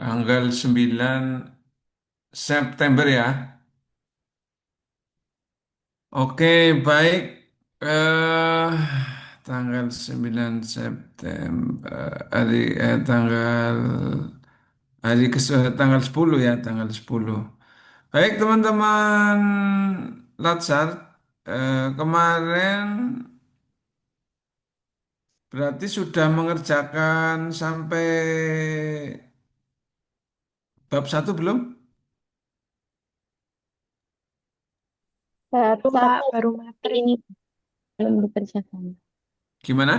Tanggal 9 September ya. Oke, baik. Eh, tanggal 9 September tanggal 10 ya, tanggal 10. Baik, teman-teman Latsar, kemarin berarti sudah mengerjakan sampai bab satu belum? Baru Pak, baru materi ini belum dikerjakan. Gimana?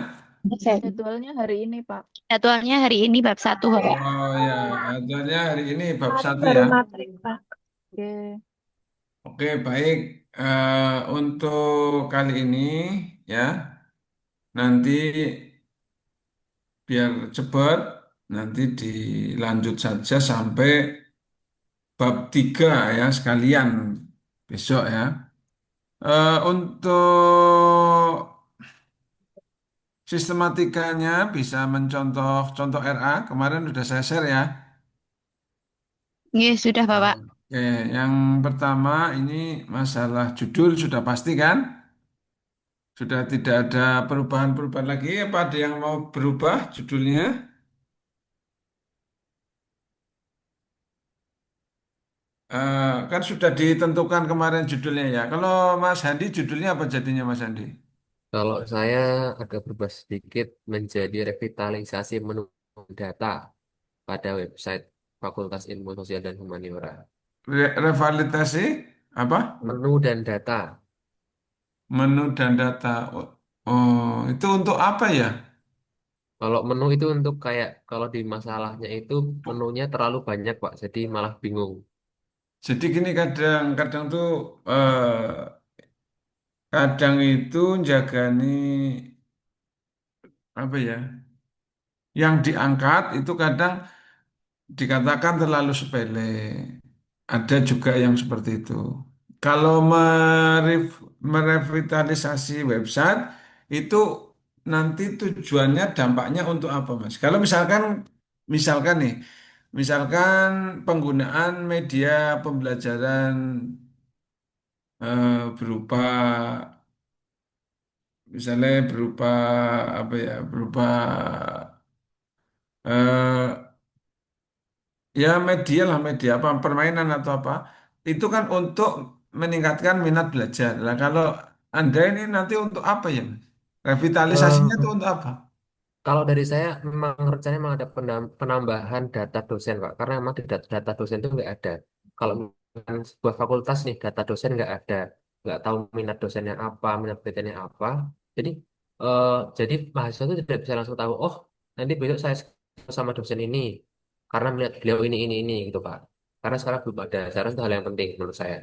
Jadwalnya hari ini, Pak. Jadwalnya hari ini bab satu, Pak. Oh ya, ajarnya hari ini bab satu Baru ya. materi, Pak. Oke. Oke, baik. Untuk kali ini ya, nanti biar cepat, nanti dilanjut saja sampai bab 3 ya sekalian besok ya. Untuk sistematikanya bisa mencontoh contoh RA, kemarin sudah saya share ya. Iya, sudah, Bapak. Oke, yang pertama ini masalah judul sudah pasti kan? Sudah tidak ada perubahan-perubahan lagi. Apa ada yang mau berubah judulnya? Kan sudah ditentukan kemarin judulnya ya. Kalau Mas Handi judulnya apa jadinya Mas Handi? Kalau saya agak berubah sedikit menjadi revitalisasi menu data pada website Fakultas Ilmu Sosial dan Humaniora. Revalidasi apa? Menu dan data. Menu dan data. Oh, itu untuk apa ya? Kalau menu itu untuk kayak kalau di masalahnya itu menunya terlalu banyak Pak, jadi malah bingung. Jadi gini kadang-kadang tuh kadang itu jagani apa ya? Yang diangkat itu kadang dikatakan terlalu sepele. Ada juga yang seperti itu. Kalau merevitalisasi website itu nanti tujuannya dampaknya untuk apa, Mas? Kalau misalkan nih, misalkan penggunaan media pembelajaran berupa misalnya berupa apa ya, berupa eh, ya media lah media apa permainan atau apa itu kan untuk meningkatkan minat belajar. Nah kalau Anda ini nanti untuk apa ya, Mas? Revitalisasinya itu Eh, untuk apa? Kalau dari saya memang rencananya memang ada penambahan data dosen Pak, karena memang di data dosen itu nggak ada. Kalau misalkan sebuah fakultas nih data dosen nggak tahu minat dosennya apa, minat penelitiannya apa. Jadi eh, jadi mahasiswa itu tidak bisa langsung tahu, oh nanti besok saya sama dosen ini karena melihat beliau ini gitu Pak. Karena sekarang belum ada. Sekarang itu hal yang penting menurut saya.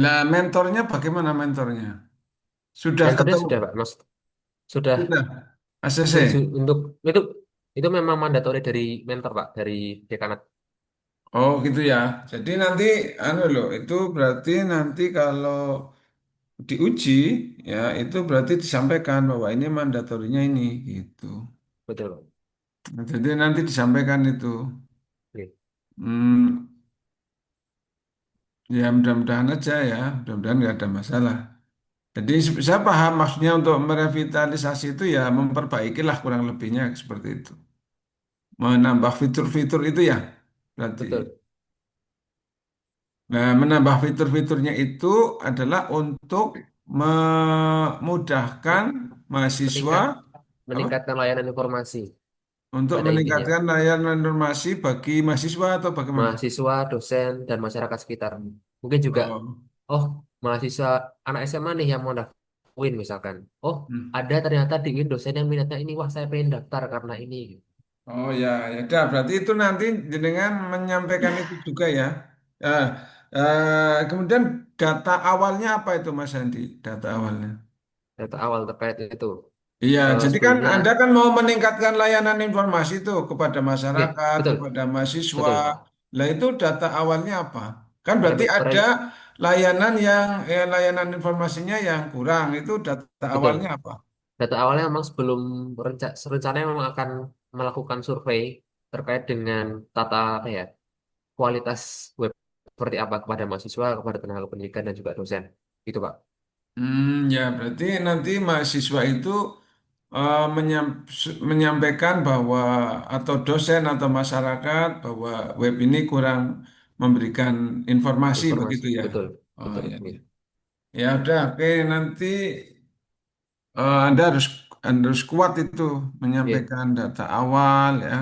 Lah mentornya bagaimana mentornya? Sudah Mentornya ketemu? sudah Pak, Mas sudah Sudah. ACC? untuk itu memang mandatori dari mentor Pak, dari dekanat. Oh gitu ya. Jadi nanti anu loh, itu berarti nanti kalau diuji ya itu berarti disampaikan bahwa ini mandatorinya ini gitu. Betul Pak. Nah, jadi nanti disampaikan itu. Oke. Hmm, ya mudah-mudahan aja ya, mudah-mudahan nggak ada masalah. Jadi saya paham maksudnya untuk merevitalisasi itu ya memperbaikilah kurang lebihnya seperti itu. Menambah fitur-fitur itu ya berarti. Betul. Nah, menambah fitur-fiturnya itu adalah untuk memudahkan Me- mahasiswa meningkat apa? meningkatkan layanan informasi Untuk pada intinya meningkatkan layanan informasi bagi mahasiswa atau bagaimana? mahasiswa, dosen dan masyarakat sekitar. Mungkin juga Oh, oh mahasiswa anak SMA nih yang mau daftar UIN misalkan. Oh hmm. ada ternyata di UIN dosen yang minatnya ini wah saya pengen daftar karena ini. Oh ya, ya udah. Berarti itu nanti dengan menyampaikan itu juga ya. Eh, kemudian data awalnya apa itu Mas Andi? Data awalnya. Data awal terkait itu. Iya, jadi kan Sebelumnya Anda kan mau meningkatkan layanan informasi itu kepada oke masyarakat, betul kepada mahasiswa. betul Lah itu data awalnya apa? Kan berarti ada Re- layanan yang layanan informasinya yang kurang. Itu data betul. awalnya apa? Data awalnya memang sebelum rencananya memang akan melakukan survei terkait dengan tata apa ya kualitas web seperti apa kepada mahasiswa, kepada tenaga pendidikan dan juga dosen. Gitu, Pak. Ya berarti nanti mahasiswa itu menyampaikan bahwa atau dosen atau masyarakat bahwa web ini kurang memberikan informasi Informasi, begitu ya. betul, Oh betul. ya, Iya. ya. Ya udah, oke nanti Anda harus kuat itu Iya. menyampaikan data awal ya,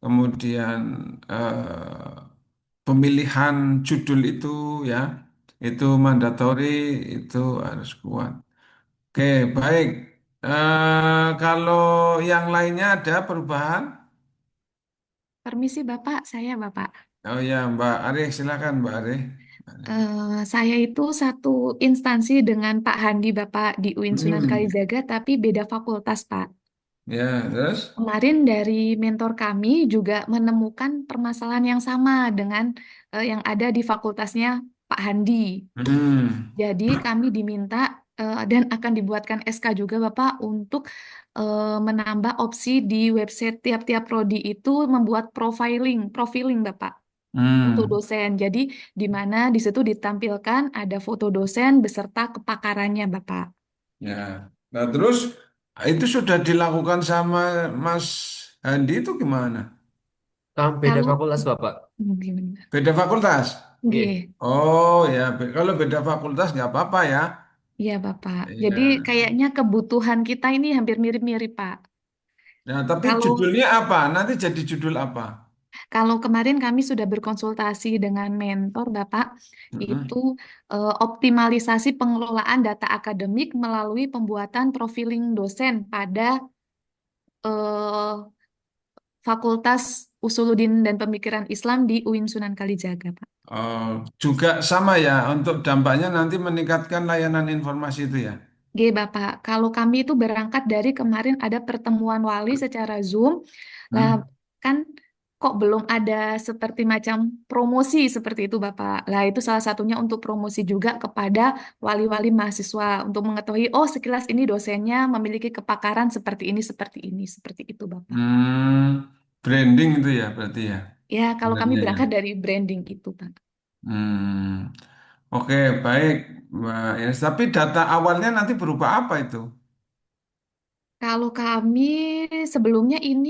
kemudian pemilihan judul itu ya, itu mandatori, itu harus kuat. Oke, baik. Kalau yang lainnya ada perubahan? Permisi Bapak, saya Bapak. Oh ya, Mbak Arif, silakan Mbak Arif. Saya itu satu instansi dengan Pak Handi Bapak di UIN Sunan Hmm. Kalijaga, tapi beda fakultas Pak. Ya, terus? Kemarin dari mentor kami juga menemukan permasalahan yang sama dengan yang ada di fakultasnya Pak Handi. Hmm. Jadi kami diminta dan akan dibuatkan SK juga Bapak untuk menambah opsi di website tiap-tiap prodi itu membuat profiling Bapak untuk Hmm. dosen. Jadi di mana di situ ditampilkan ada foto dosen beserta kepakarannya Bapak. Ya. Nah, terus itu sudah dilakukan sama Mas Handi itu gimana? Beda Kalau fakultas, Bapak. gimana? Beda fakultas? Iya. G. Oh ya, kalau beda fakultas nggak apa-apa ya. Iya, Bapak. Jadi Iya. kayaknya kebutuhan kita ini hampir mirip-mirip, Pak. Nah, tapi Kalau judulnya apa? Nanti jadi judul apa? kalau kemarin kami sudah berkonsultasi dengan mentor, Bapak, itu Mm-mm. optimalisasi pengelolaan data akademik melalui pembuatan profiling dosen pada eh, Fakultas Usuluddin dan Pemikiran Islam di UIN Sunan Kalijaga, Pak. Oh, juga sama ya untuk dampaknya nanti meningkatkan layanan informasi itu ya. G, Bapak, kalau kami itu berangkat dari kemarin ada pertemuan wali secara Zoom, lah Hmm. kan kok belum ada seperti macam promosi seperti itu, Bapak. Lah itu salah satunya untuk promosi juga kepada wali-wali mahasiswa untuk mengetahui, oh sekilas ini dosennya memiliki kepakaran seperti ini, seperti itu, Bapak. Branding itu ya berarti ya. Ya, kalau kami Sebenarnya ya. berangkat dari branding itu, Pak. Hmm. Oke, baik, Mbak Ines. Tapi data awalnya nanti berupa apa itu? Kalau kami sebelumnya ini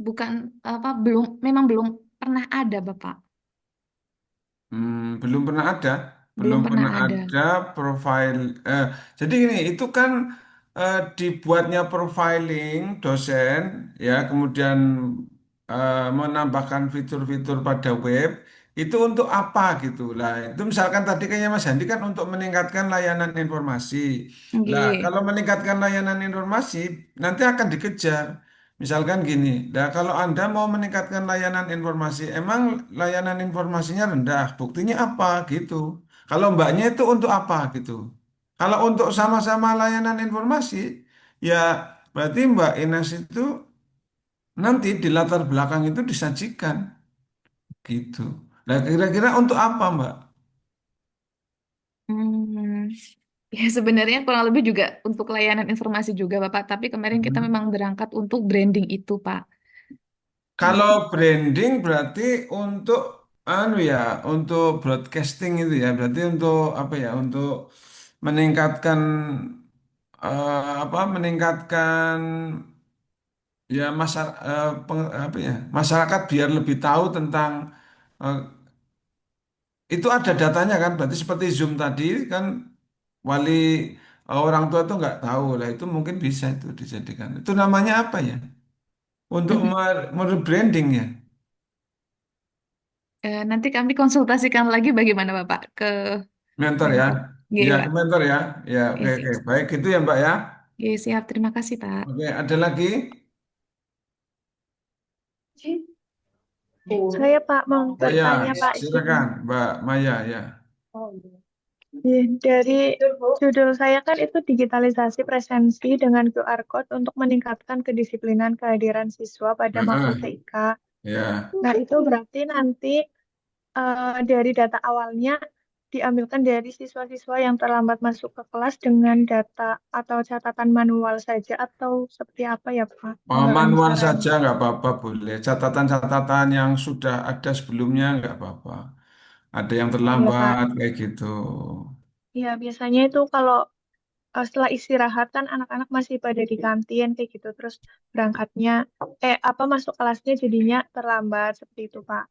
bukan apa belum memang belum pernah ada, Bapak. Belum pernah ada, Belum belum pernah pernah ada. ada profile. Jadi ini itu kan dibuatnya profiling dosen, ya, kemudian menambahkan fitur-fitur pada web itu untuk apa gitu lah. Itu misalkan tadi kayaknya Mas Handi kan untuk meningkatkan layanan informasi. Lah, Nggih. kalau meningkatkan layanan informasi nanti akan dikejar. Misalkan gini, nah kalau Anda mau meningkatkan layanan informasi, emang layanan informasinya rendah, buktinya apa gitu. Kalau mbaknya itu untuk apa gitu. Kalau untuk sama-sama layanan informasi, ya berarti Mbak Ines itu nanti di latar belakang itu disajikan gitu. Nah kira-kira untuk apa Mbak? Hmm, ya sebenarnya kurang lebih juga untuk layanan informasi juga, Bapak. Tapi kemarin kita Hmm. memang berangkat untuk branding itu, Pak. Kalau Jadi, branding berarti untuk anu ya, untuk broadcasting itu ya, berarti untuk apa ya, untuk meningkatkan apa meningkatkan ya apa ya masyarakat biar lebih tahu tentang eh, itu ada datanya kan berarti seperti Zoom tadi kan wali orang tua itu nggak tahu lah itu mungkin bisa itu dijadikan itu namanya apa ya untuk merebranding ya nanti kami konsultasikan lagi bagaimana, Bapak, ke mentor ya mentor. Nggih, ya ke Pak. mentor ya ya oke Oke, oke siap. baik itu ya Mbak ya Oke, siap. Terima kasih, Pak. oke ada lagi Saya Pak mau oh ya bertanya Pak izin. silakan Mbak Maya ya. Dari judul saya kan itu digitalisasi presensi dengan QR Code untuk meningkatkan kedisiplinan kehadiran siswa pada matkul Heeh, TIK. ya Nah itu berarti nanti dari data awalnya diambilkan dari siswa-siswa yang terlambat masuk ke kelas dengan data atau catatan manual saja atau seperti apa ya Pak pengembangan Manual caranya? saja nggak apa-apa boleh. Catatan-catatan yang sudah ada sebelumnya nggak apa-apa. Ada yang Oh ya Pak, terlambat kayak gitu. ya biasanya itu kalau setelah istirahat kan anak-anak masih pada di kantin kayak gitu terus berangkatnya apa masuk kelasnya jadinya terlambat seperti itu Pak.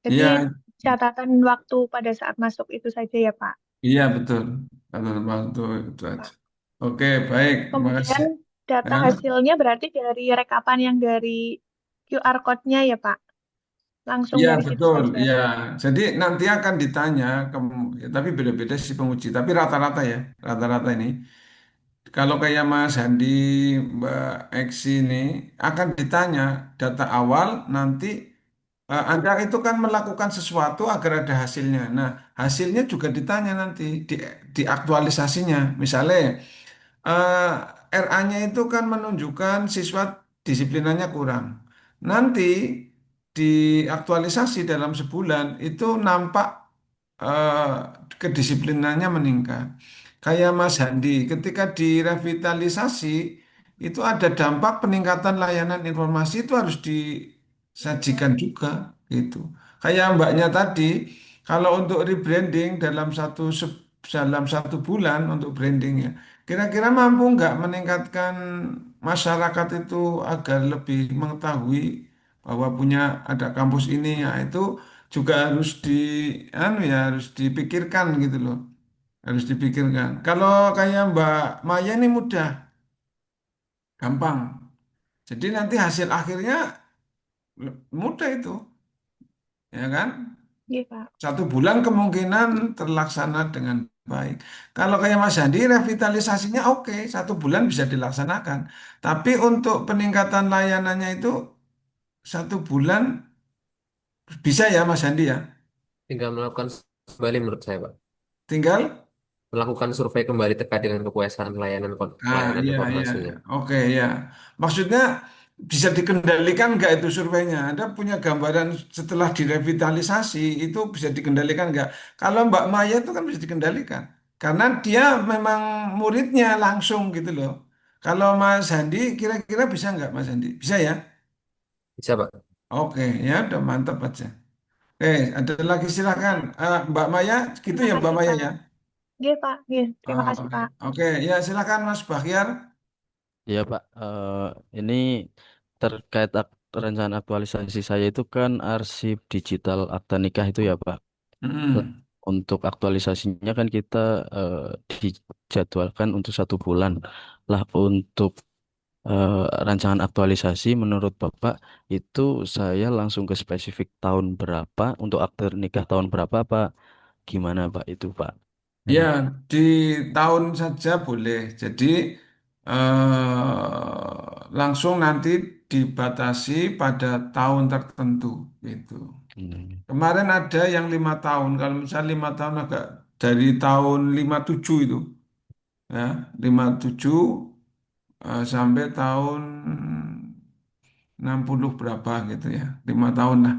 Jadi Iya, catatan waktu pada saat masuk itu saja ya Pak. iya betul. Betul, itu aja. Pak. Oke, baik. Terima Kemudian kasih. data Ya. hasilnya berarti dari rekapan yang dari QR code-nya ya Pak. Langsung Iya dari situ betul, saja. iya. Jadi nanti akan ditanya, ya, tapi beda-beda si penguji. Tapi rata-rata ya, rata-rata ini. Kalau kayak Mas Handi, Mbak Eksi ini akan ditanya data awal nanti Anda itu kan melakukan sesuatu agar ada hasilnya. Nah, hasilnya juga ditanya nanti di aktualisasinya. Misalnya RA-nya itu kan menunjukkan siswa disiplinannya kurang. Nanti diaktualisasi dalam sebulan itu nampak eh, kedisiplinannya meningkat. Kayak Mas Handi, ketika direvitalisasi itu ada dampak peningkatan layanan informasi itu harus disajikan juga gitu. Kayak mbaknya tadi, kalau untuk rebranding dalam satu bulan untuk brandingnya, kira-kira mampu nggak meningkatkan masyarakat itu agar lebih mengetahui bahwa punya ada kampus ini ya itu juga harus harus dipikirkan gitu loh. Harus dipikirkan. Kalau kayak Mbak Maya ini mudah, gampang. Jadi nanti hasil akhirnya mudah itu, ya kan? Iya Pak. Satu bulan kemungkinan terlaksana dengan baik. Kalau kayak Mas Andi, revitalisasinya oke, satu bulan bisa dilaksanakan. Tapi untuk peningkatan layanannya itu satu bulan bisa ya Mas Andi ya. Tinggal melakukan kembali menurut saya, Pak. Tinggal Melakukan survei kembali terkait dengan kepuasan layanan iya, iya, informasinya. oke ya. Maksudnya bisa dikendalikan nggak itu surveinya? Anda punya gambaran setelah direvitalisasi itu bisa dikendalikan nggak? Kalau Mbak Maya itu kan bisa dikendalikan karena dia memang muridnya langsung gitu loh. Kalau Mas Handi kira-kira bisa nggak Mas Handi? Bisa ya? Bisa, Pak. Oke ya udah mantap aja. Ada lagi silakan. Mbak Maya gitu Terima ya Mbak kasih Maya ya. Pak. Iya Pak. Iya, terima Oh, kasih oke Pak. oke ya silakan Mas Bahyar. Ya Pak, ini terkait rencana aktualisasi saya itu kan arsip digital akta nikah itu ya Pak. Lah, Mm-mm. untuk aktualisasinya kan kita eh, dijadwalkan untuk satu bulan. Lah untuk eh, rancangan aktualisasi menurut Bapak itu saya langsung ke spesifik tahun berapa untuk akte nikah tahun berapa Pak? Gimana Pak itu Pak? Ya, Ini. di tahun saja boleh. Jadi langsung nanti dibatasi pada tahun tertentu gitu. Hmm. Kemarin ada yang 5 tahun. Kalau misalnya 5 tahun agak dari tahun 57 itu, ya 57 sampai tahun 60 berapa gitu ya, 5 tahun lah.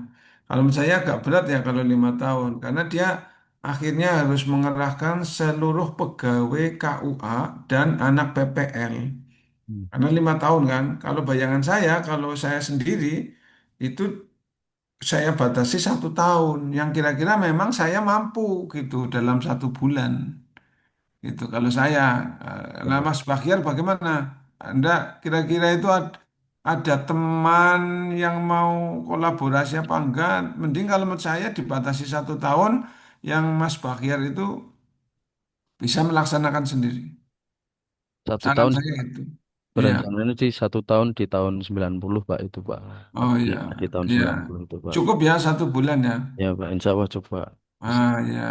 Kalau menurut saya agak berat ya kalau 5 tahun, karena dia akhirnya harus mengerahkan seluruh pegawai KUA dan anak PPL. Hmm. Karena 5 tahun kan, kalau bayangan saya, kalau saya sendiri itu saya batasi 1 tahun, yang kira-kira memang saya mampu gitu dalam 1 bulan. Itu kalau saya. Nah, Mas Bakhtiar bagaimana? Anda kira-kira itu ada teman yang mau kolaborasi apa enggak? Mending kalau menurut saya dibatasi 1 tahun, yang Mas Bakhtiar itu bisa melaksanakan sendiri. Satu Saran tahun saya itu. Iya. berencananya sih satu tahun di tahun 90 Pak itu Pak. Oh Di, iya. di tahun Iya. 90 itu Pak. Cukup ya 1 bulan ya. Ya Pak, insya Allah coba. Ya.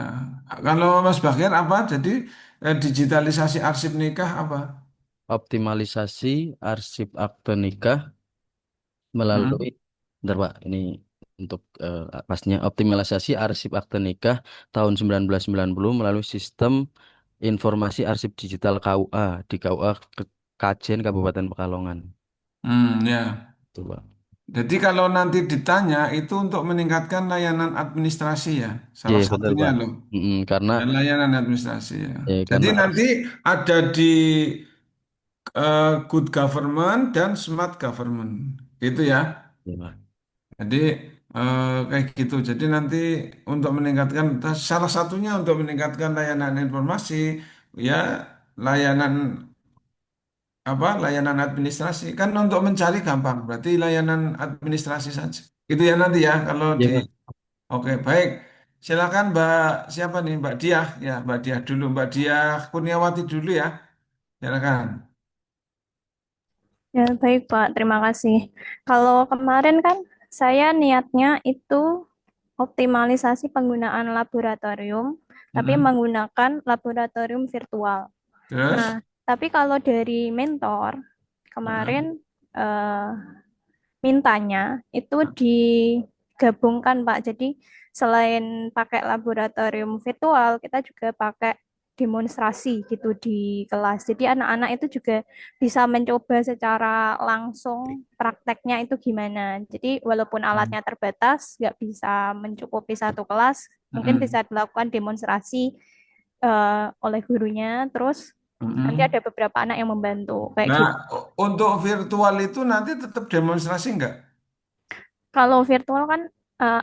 Kalau Mas Bakhtiar apa? Jadi digitalisasi arsip nikah apa? Optimalisasi arsip akte nikah melalui, Hmm. bentar Pak, ini untuk pastinya optimalisasi arsip akte nikah tahun 1990 melalui sistem informasi arsip digital KUA di KUA Kajen Kabupaten Pekalongan. Ya. Itu Pak. Jadi kalau nanti ditanya itu untuk meningkatkan layanan administrasi ya, Iya salah betul satunya Pak. loh. Karena Dan layanan administrasi ya. Jadi karena nanti ada di good government dan smart government, gitu ya. ya, Pak. Jadi kayak gitu. Jadi nanti untuk meningkatkan salah satunya untuk meningkatkan layanan informasi ya layanan apa layanan administrasi kan untuk mencari gampang. Berarti layanan administrasi saja. Itu ya nanti ya kalau Iya di Pak. oke baik. Silakan Mbak siapa nih Mbak Diah ya Mbak Diah dulu Mbak Diah Kurniawati dulu ya. Silakan. Ya, baik Pak, terima kasih. Kalau kemarin kan saya niatnya itu optimalisasi penggunaan laboratorium, tapi Mm-mm. menggunakan laboratorium virtual. Nah, Terus. tapi kalau dari mentor, kemarin Mm-mm. eh, mintanya itu digabungkan Pak. Jadi selain pakai laboratorium virtual, kita juga pakai demonstrasi gitu di kelas. Jadi anak-anak itu juga bisa mencoba secara langsung prakteknya itu gimana. Jadi walaupun alatnya terbatas, nggak bisa mencukupi satu kelas, mungkin bisa Mm-mm. dilakukan demonstrasi oleh gurunya. Terus nanti ada Mm-mm. beberapa anak yang membantu kayak Nah, gitu. untuk virtual itu nanti tetap demonstrasi nggak? Kalau virtual kan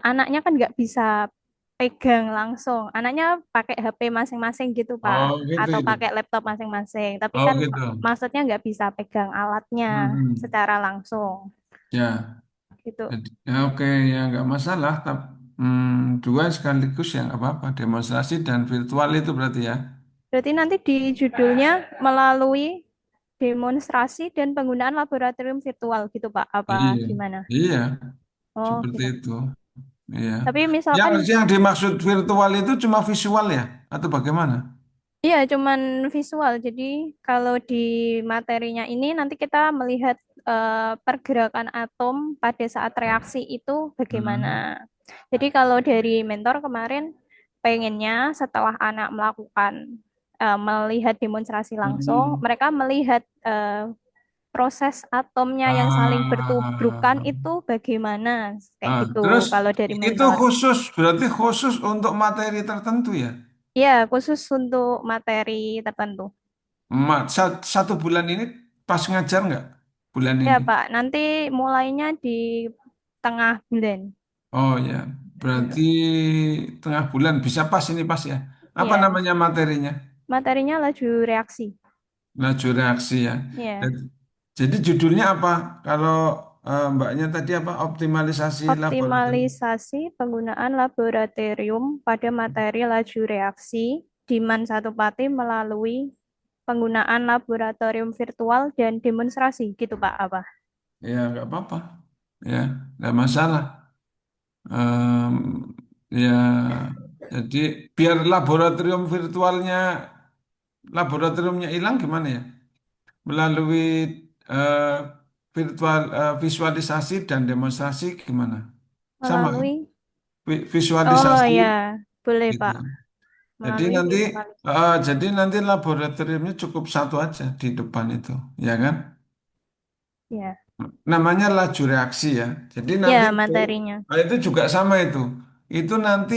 anaknya kan nggak bisa pegang langsung. Anaknya pakai HP masing-masing gitu, Pak. Oh, gitu Atau itu. pakai laptop masing-masing. Tapi Oh, kan gitu. maksudnya nggak bisa pegang alatnya Mm-mm. secara langsung. Ya, Gitu. ya oke ya nggak masalah. Dua sekaligus ya nggak apa-apa. Demonstrasi dan virtual itu berarti ya. Berarti nanti di judulnya melalui demonstrasi dan penggunaan laboratorium virtual gitu, Pak. Apa Iya, gimana? iya, Oh, seperti gitu. itu. Iya. Tapi Yang misalkan yang dimaksud virtual itu cuma visual ya, atau bagaimana? iya, cuman visual. Jadi kalau di materinya ini nanti kita melihat pergerakan atom pada saat reaksi itu bagaimana. Hmm. Jadi kalau dari mentor kemarin pengennya setelah anak melakukan melihat demonstrasi langsung, Hmm. mereka melihat proses atomnya yang saling bertubrukan Ah, itu bagaimana. Kayak gitu terus kalau dari itu mentor. khusus berarti khusus untuk materi tertentu ya. Iya, khusus untuk materi tertentu. Satu bulan ini pas ngajar nggak? Bulan Ya, ini. Pak. Nanti mulainya di tengah bulan Oh ya, berarti gitu. tengah bulan bisa pas ini pas ya. Apa Iya, namanya materinya? materinya laju reaksi. Laju reaksi ya. Iya, Dan- Jadi judulnya apa? Kalau mbaknya tadi apa? Optimalisasi laboratorium. optimalisasi penggunaan laboratorium pada materi laju reaksi di MAN 1 Pati melalui penggunaan laboratorium virtual dan demonstrasi gitu, Pak. Apa? Ya nggak apa-apa. Ya nggak masalah. Em, ya jadi biar laboratoriumnya hilang gimana ya? Melalui eh, visualisasi dan demonstrasi gimana? Sama kan? Melalui Oh Visualisasi ya, boleh, gitu. Pak. Jadi Melalui nanti visualisasi. laboratoriumnya cukup satu aja di depan itu, ya kan? Ya. Namanya laju reaksi ya. Jadi nanti Ya, materinya. itu juga sama itu. Itu nanti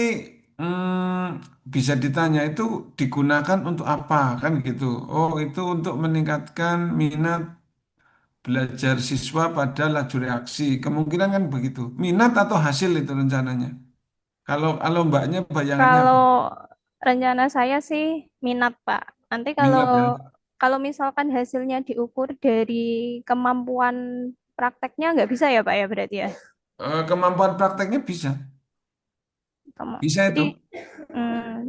bisa ditanya itu digunakan untuk apa kan gitu. Oh, itu untuk meningkatkan minat belajar siswa pada laju reaksi. Kemungkinan kan begitu. Minat atau hasil itu rencananya. Kalau mbaknya bayangannya apa? Kalau rencana saya sih minat, Pak. Nanti kalau Minat ya. kalau misalkan hasilnya diukur dari kemampuan prakteknya nggak bisa ya, Pak ya berarti ya. Kemampuan prakteknya bisa. Bisa Jadi itu.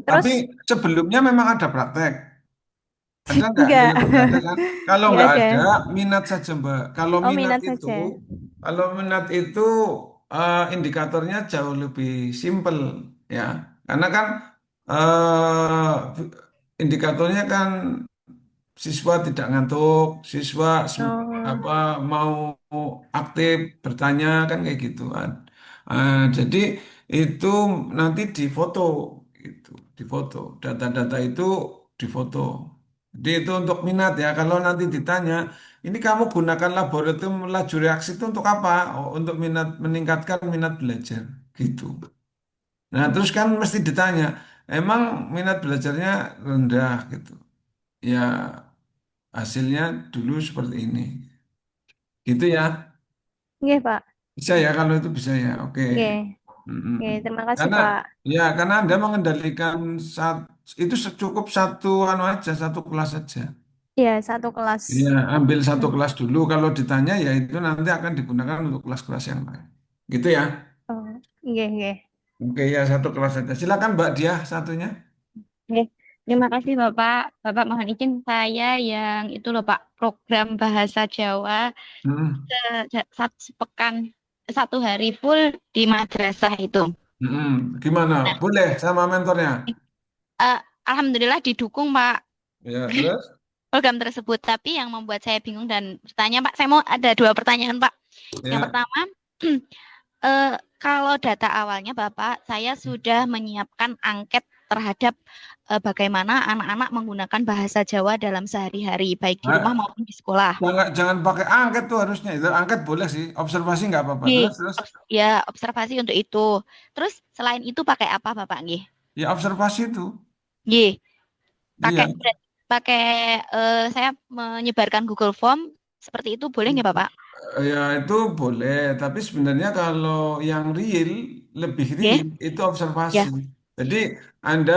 terus Tapi sebelumnya memang ada praktek. Ada nggak? Ya enggak nggak ada kan? Kalau nggak nggak ada. ada, minat saja Mbak. Oh minat saja. Kalau minat itu indikatornya jauh lebih simpel ya. Karena kan indikatornya kan siswa tidak ngantuk, siswa Oh, apa mau aktif bertanya kan kayak gitu kan. Jadi itu nanti difoto itu, difoto. Data-data itu difoto. Jadi itu untuk minat ya. Kalau nanti ditanya ini kamu gunakan laboratorium laju reaksi itu untuk apa? Oh, untuk meningkatkan minat belajar gitu. Nah, terus kan mesti ditanya, emang minat belajarnya rendah gitu. Ya, hasilnya dulu seperti ini. Gitu ya. Nggih, Pak. Bisa ya kalau itu bisa ya. Oke. Nggih. Mm-mm. Nggih, terima kasih, Karena Pak. karena Anda mengendalikan itu cukup satu anu aja, satu kelas saja. Iya, satu kelas. Ya, ambil satu Hmm. kelas dulu. Kalau ditanya ya itu nanti akan digunakan untuk kelas-kelas yang lain. Gitu ya. Oh, nggih, nggih. Oke ya satu kelas saja. Silakan Mbak Dia satunya. Oke, terima kasih Bapak. Bapak mohon izin saya yang itu loh Pak, program bahasa Jawa Mm-mm. satu sepekan, satu hari full di madrasah itu. Mm-mm. Gimana? Nah, Boleh sama mentornya? eh, Alhamdulillah didukung Pak Ya, terus? program tersebut. Tapi yang membuat saya bingung dan bertanya Pak, saya mau ada dua pertanyaan Pak. Yang Ya. pertama, kalau data awalnya Bapak, saya sudah menyiapkan angket terhadap bagaimana anak-anak menggunakan bahasa Jawa dalam sehari-hari, baik di rumah Nah, maupun di sekolah. jangan pakai angket tuh harusnya. Itu angket boleh sih. Observasi nggak apa-apa. Nggih, Terus. ya observasi untuk itu. Terus selain itu pakai apa Bapak nggih? Ya observasi itu. Nggih, pakai Iya. pakai saya menyebarkan Google Form seperti itu boleh nggak Bapak? Ya itu boleh, tapi sebenarnya kalau yang real, lebih Nggih, real itu observasi. ya, Jadi Anda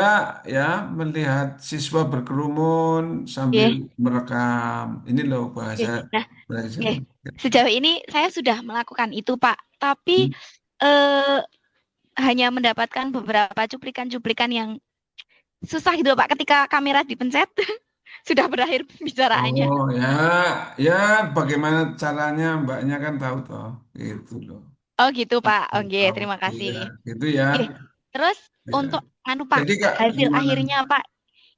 ya melihat siswa berkerumun sambil nggih, merekam. Ini loh bahasa nggih. Nah, bahasa nggih. Jawa. Sejauh ini saya sudah melakukan itu Pak, tapi Hmm. eh, hanya mendapatkan beberapa cuplikan-cuplikan yang susah gitu Pak ketika kamera dipencet sudah berakhir pembicaraannya. Oh ya, ya bagaimana caranya Mbaknya kan tahu toh, gitu loh. Oh gitu Pak. Oke, Tahu, terima kasih. iya, gitu ya. Oke. Terus Ya. untuk anu Pak, Jadi Kak, hasil gimana? akhirnya Pak,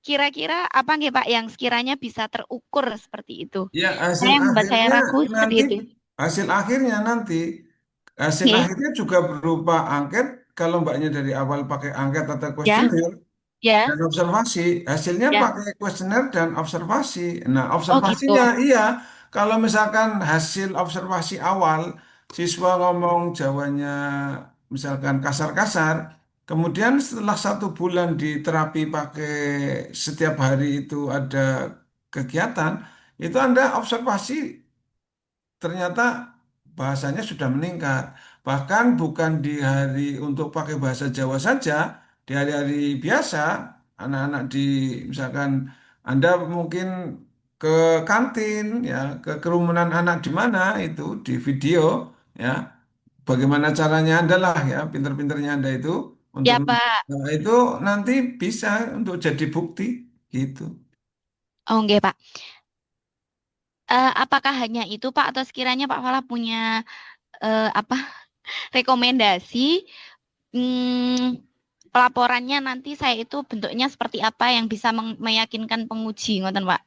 kira-kira apa nggih Pak yang sekiranya bisa terukur seperti itu? Ya Saya hasil yang membuat saya akhirnya ragu seperti nanti itu. hasil akhirnya nanti hasil Nggih, akhirnya juga berupa angket. Kalau mbaknya dari awal pakai angket atau ya, kuesioner ya, dan observasi, hasilnya ya. pakai kuesioner dan observasi. Nah, Oh observasinya gitu. iya. Kalau misalkan hasil observasi awal siswa ngomong Jawanya misalkan kasar-kasar, kemudian setelah 1 bulan di terapi pakai setiap hari itu ada kegiatan, itu Anda observasi ternyata bahasanya sudah meningkat. Bahkan bukan di hari untuk pakai bahasa Jawa saja, di hari-hari biasa, anak-anak di misalkan Anda mungkin ke kantin ya, ke kerumunan anak di mana itu di video ya, bagaimana caranya Anda lah ya, pinter-pinternya Anda itu untuk Ya Pak. nah, itu nanti bisa untuk jadi bukti gitu. Oh enggak Pak. Apakah hanya itu Pak atau sekiranya Pak Falah punya apa rekomendasi pelaporannya nanti saya itu bentuknya seperti apa yang bisa meyakinkan penguji, ngoten Pak.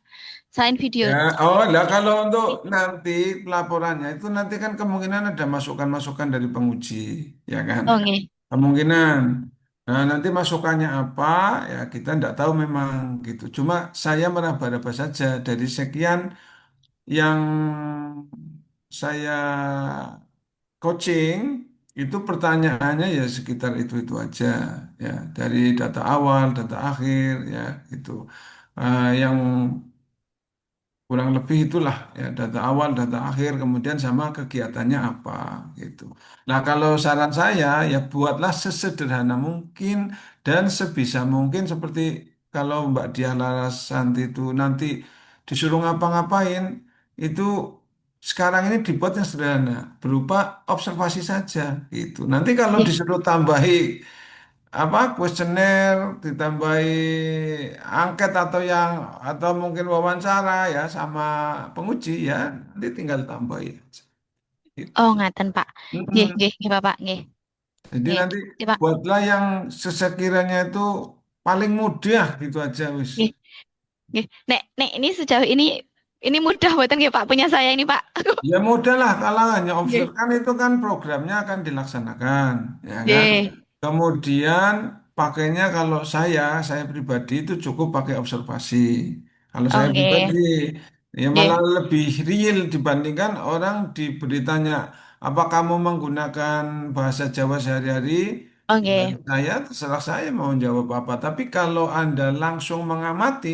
Selain video Ya, oh seperti lah kalau untuk itu. nanti pelaporannya itu nanti kan kemungkinan ada masukan-masukan dari penguji, ya kan? Oh nggih. Kemungkinan. Nah, nanti masukannya apa? Ya kita tidak tahu memang gitu. Cuma saya meraba-raba saja dari sekian yang saya coaching itu pertanyaannya ya sekitar itu aja ya dari data awal, data akhir ya itu. Yang kurang lebih itulah ya data awal, data akhir, kemudian sama kegiatannya apa gitu. Nah kalau saran saya ya buatlah sesederhana mungkin dan sebisa mungkin seperti kalau Mbak Diah Larasanti itu nanti disuruh ngapa-ngapain itu sekarang ini dibuat yang sederhana berupa observasi saja gitu. Nanti kalau Nggih. disuruh tambahi apa kuesioner ditambahi angket atau mungkin wawancara ya sama penguji ya nanti tinggal tambahin aja. Oh, Gitu. ngaten, Pak. Nggih, Mm-mm. nggih, nggih, Bapak, nggih. Jadi Nggih, nanti nggih, Pak. buatlah yang sesekiranya itu paling mudah gitu aja wis. Nggih, nggih. Nek ini sejauh ini mudah buatan nggih, Pak, punya saya ini, Pak. Ya mudah lah kalau hanya Nggih. observe kan itu kan programnya akan dilaksanakan ya kan. Nggih. Kemudian pakainya kalau saya pribadi itu cukup pakai observasi. Kalau Oh, saya pribadi nggih. Ya malah Nggih. lebih real dibandingkan orang diberitanya apa kamu menggunakan bahasa Jawa sehari-hari? Ya, Oke. saya terserah saya mau jawab apa. Tapi kalau Anda langsung mengamati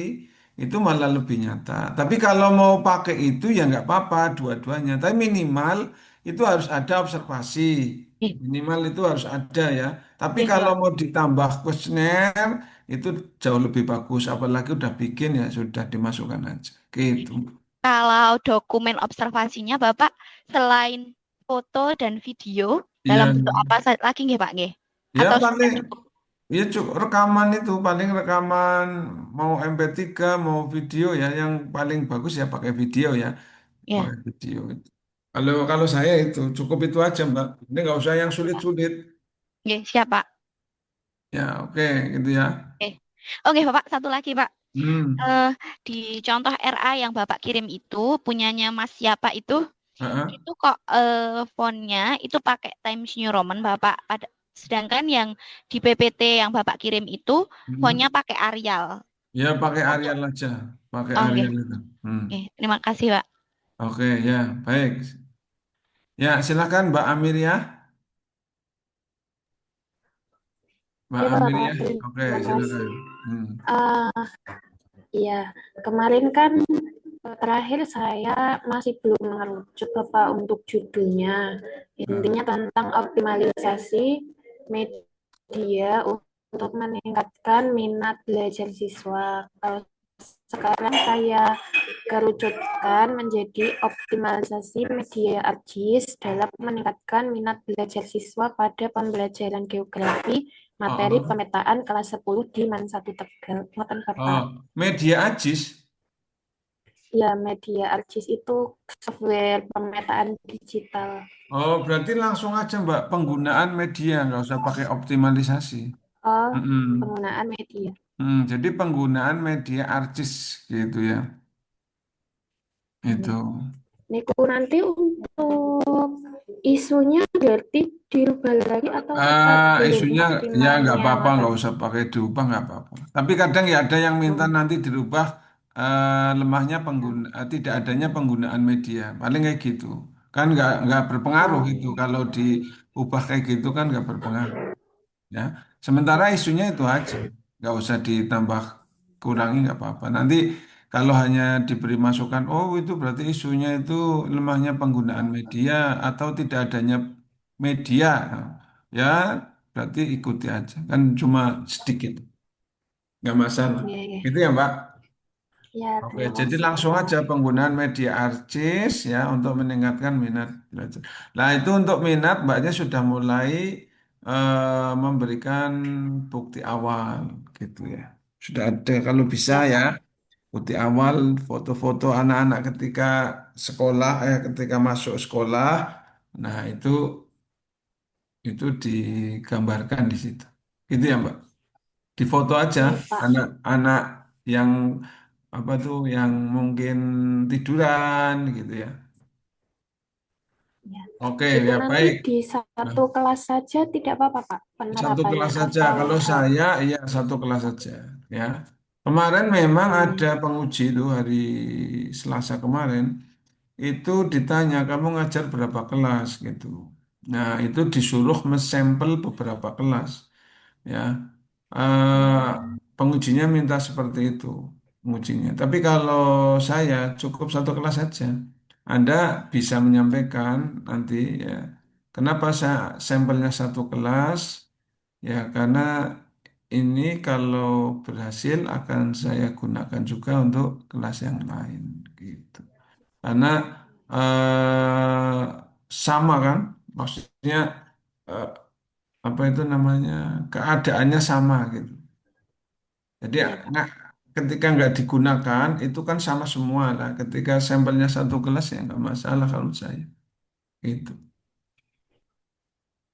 itu malah lebih nyata. Tapi kalau mau pakai itu ya nggak apa-apa dua-duanya. Tapi minimal itu harus ada observasi. Nggih. Minimal itu harus ada ya. Tapi Nggih, kalau Pak. mau ditambah kuesioner itu jauh lebih bagus. Apalagi udah bikin ya sudah dimasukkan aja. Gitu. Kalau dokumen observasinya Bapak selain foto dan video dalam Ya, bentuk apa lagi nggih Pak nggih? ya Atau sudah paling cukup? ya rekaman itu paling rekaman mau MP3 mau video ya yang paling bagus ya pakai video ya, Ya, pakai video itu. Kalau saya itu cukup itu aja Mbak. Ini nggak usah yang sulit-sulit. nggih, siap Pak. Ya oke gitu ya. Oke. Oke, Bapak, satu lagi, Pak. Hmm. Eh, di contoh RA yang Bapak kirim itu, punyanya Mas siapa Ah, itu kok fontnya itu pakai Times New Roman, Bapak. Sedangkan yang di PPT yang Bapak kirim itu fontnya hmm. pakai Arial. Ya pakai Untuk, Arial aja, pakai oke, Arial itu. Hmm. oke, terima kasih, Pak. Oke ya baik. Ya silakan Mbak Amir ya, Mbak Ya Amir Pak, ya. Oke terima silakan. kasih. Hmm. Iya, kemarin kan terakhir saya masih belum mengerucut Bapak untuk judulnya. Nah. Intinya tentang optimalisasi media untuk meningkatkan minat belajar siswa. Kalau sekarang saya kerucutkan menjadi optimalisasi media ARGIS dalam meningkatkan minat belajar siswa pada pembelajaran geografi materi Oh, pemetaan kelas 10 di MAN 1 Tegal. Ngoten oh, Bapak. media Ajis. Ya, media ARGIS itu software pemetaan digital. Oh, berarti langsung aja Mbak, penggunaan media, nggak usah pakai optimalisasi. Oh, Mm-mm. penggunaan media. Jadi penggunaan media artis gitu ya. Itu. Hmm. Niku nanti untuk isunya berarti dirubah lagi atau tetap belum Isunya ya nggak optimalnya apa-apa, ngoten. nggak usah pakai diubah, nggak apa-apa. Tapi kadang ya ada yang minta Oh, nanti dirubah lemahnya tidak adanya penggunaan media. Paling kayak gitu. Kan nggak berpengaruh oh, itu. Kalau diubah kayak gitu kan nggak berpengaruh. Ya, sementara isunya itu aja, nggak usah ditambah kurangi nggak apa-apa. Nanti kalau hanya diberi masukan, oh itu berarti isunya itu lemahnya penggunaan media atau tidak adanya media, ya berarti ikuti aja, kan cuma sedikit, nggak masalah. iya, iya. Itu ya Mbak. Ya, Oke, terima jadi kasih langsung Bapak. aja penggunaan media artis ya untuk meningkatkan minat belajar. Nah, itu untuk minat Mbaknya sudah mulai memberikan bukti awal gitu ya. Sudah ada kalau bisa Ya, ya Pak. bukti awal foto-foto anak-anak ketika sekolah ketika masuk sekolah. Nah, itu digambarkan di situ. Gitu ya, Mbak. Di foto aja Iya, Pak. anak-anak yang apa tuh yang mungkin tiduran gitu ya. Ya. Oke, Itu ya nanti baik. di Nah, satu kelas saja tidak apa-apa, Pak, satu penerapannya kelas saja. atau Kalau saya, iya satu kelas saja. Ya, kemarin memang ada hmm, penguji itu hari Selasa kemarin. Itu ditanya kamu ngajar berapa kelas gitu. Nah, itu disuruh mensampel beberapa kelas. Ya, Eh, pengujinya minta seperti itu, pengujinya. Tapi kalau saya cukup satu kelas saja. Anda bisa menyampaikan nanti ya, kenapa saya sampelnya satu kelas? Ya, karena ini kalau berhasil akan saya gunakan juga untuk kelas yang lain, gitu. Karena eh, sama kan, maksudnya eh, apa itu namanya keadaannya sama gitu. Jadi iya, Pak. nggak ketika nggak digunakan itu kan sama semua lah. Ketika sampelnya satu kelas ya nggak masalah kalau menurut saya. Itu.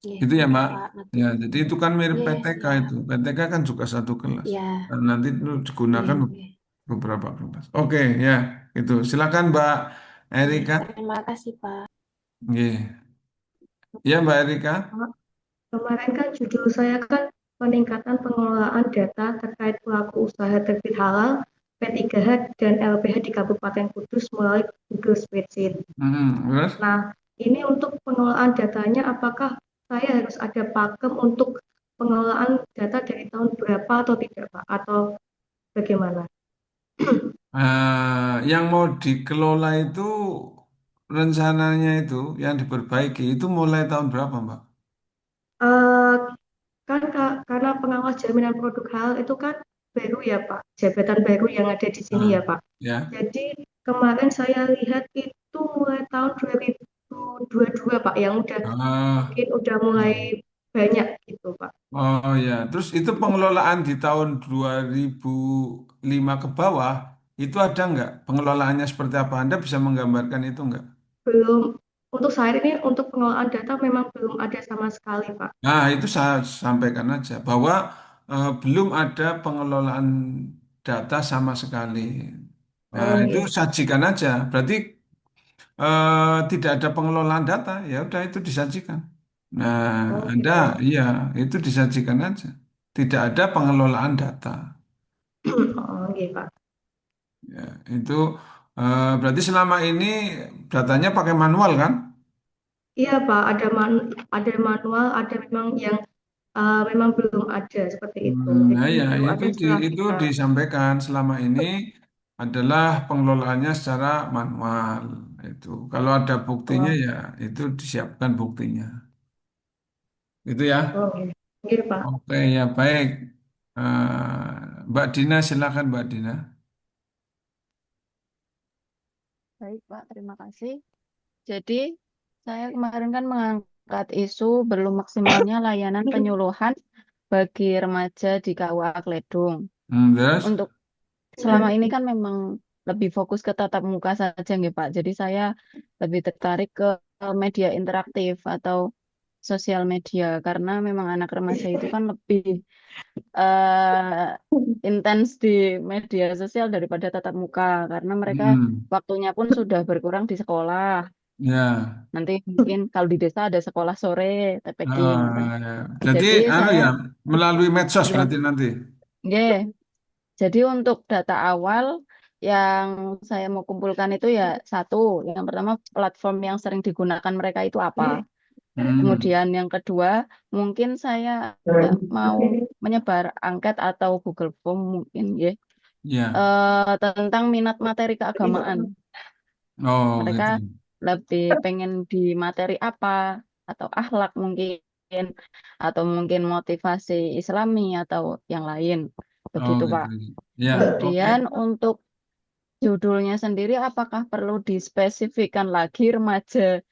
Iya, Itu ya iya, Mbak. Pak. Nanti. Ya, jadi itu kan mirip Iya, iya, PTK siap. itu. PTK kan juga satu kelas. Iya, Dan nanti itu iya, digunakan iya. beberapa kelas. Oke ya, itu. Silakan Mbak Iya, Erika. terima kasih, Pak. Iya. Ya Mbak Erika. Pak, kemarin kan judul saya kan peningkatan pengelolaan data terkait pelaku usaha terbit halal P3H dan LPH di Kabupaten Kudus melalui Google Spreadsheet. Terus? Nah, ini untuk pengelolaan datanya, apakah saya harus ada pakem untuk pengelolaan data dari tahun berapa atau tidak, Pak? Atau bagaimana? Yang mau dikelola itu rencananya itu yang diperbaiki itu mulai tahun berapa, Mbak? Eh, kan karena pengawas jaminan produk halal itu kan baru ya Pak, jabatan baru yang ada di sini Ah, ya Pak. ya. Jadi kemarin saya lihat itu mulai tahun 2022 Pak, yang udah Ah, mungkin udah mulai banyak gitu Pak. oh ya, terus itu pengelolaan di tahun 2005 ke bawah itu ada nggak? Pengelolaannya seperti apa? Anda bisa menggambarkan itu nggak? Belum, untuk saat ini untuk pengelolaan data memang belum ada sama sekali Pak. Nah, itu saya sampaikan aja bahwa belum ada pengelolaan data sama sekali. Nah, Oh itu iya. sajikan aja. Berarti tidak ada pengelolaan data, ya udah itu disajikan. Nah, Oh Anda gitu. iya itu disajikan aja. Tidak ada pengelolaan data. Oh iya Pak. Ya, itu berarti selama ini datanya pakai manual kan? Iya Pak, ada manual, ada memang yang memang belum ada seperti itu. Nah Jadi ya baru itu ada setelah itu kita. disampaikan selama ini adalah pengelolaannya secara manual itu. Kalau ada buktinya Oh, ya itu disiapkan buktinya. Itu ya. oh iya. Iya, Pak. Oke ya baik. Mbak Dina silakan Mbak Dina. Baik, Pak, terima kasih. Jadi, saya kemarin kan mengangkat isu belum maksimalnya layanan penyuluhan bagi remaja di KUA Kledung. Terus? Untuk selama ini kan memang lebih fokus ke tatap muka saja, nggih, Pak. Jadi saya lebih tertarik ke media interaktif atau sosial media karena memang anak remaja itu kan lebih eh, intens di media sosial daripada tatap muka karena mereka Hmm, waktunya pun sudah berkurang di sekolah. ya. Nanti mungkin kalau di desa ada sekolah sore, TPK, ngoten. Ya. Jadi Jadi anu saya ya melalui medsos nggih, berarti nanti. nggih. Jadi untuk data awal yang saya mau kumpulkan itu ya satu, yang pertama platform yang sering digunakan mereka itu apa. Hmm, Kemudian yang kedua, mungkin saya mau menyebar angket atau Google Form mungkin ya, ya. tentang minat materi keagamaan. Oh Mereka gitu. lebih pengen di materi apa atau akhlak mungkin atau mungkin motivasi Islami atau yang lain. Oh Begitu, gitu. Pak. Ya, oke. Kemudian untuk judulnya sendiri apakah perlu dispesifikkan lagi remaja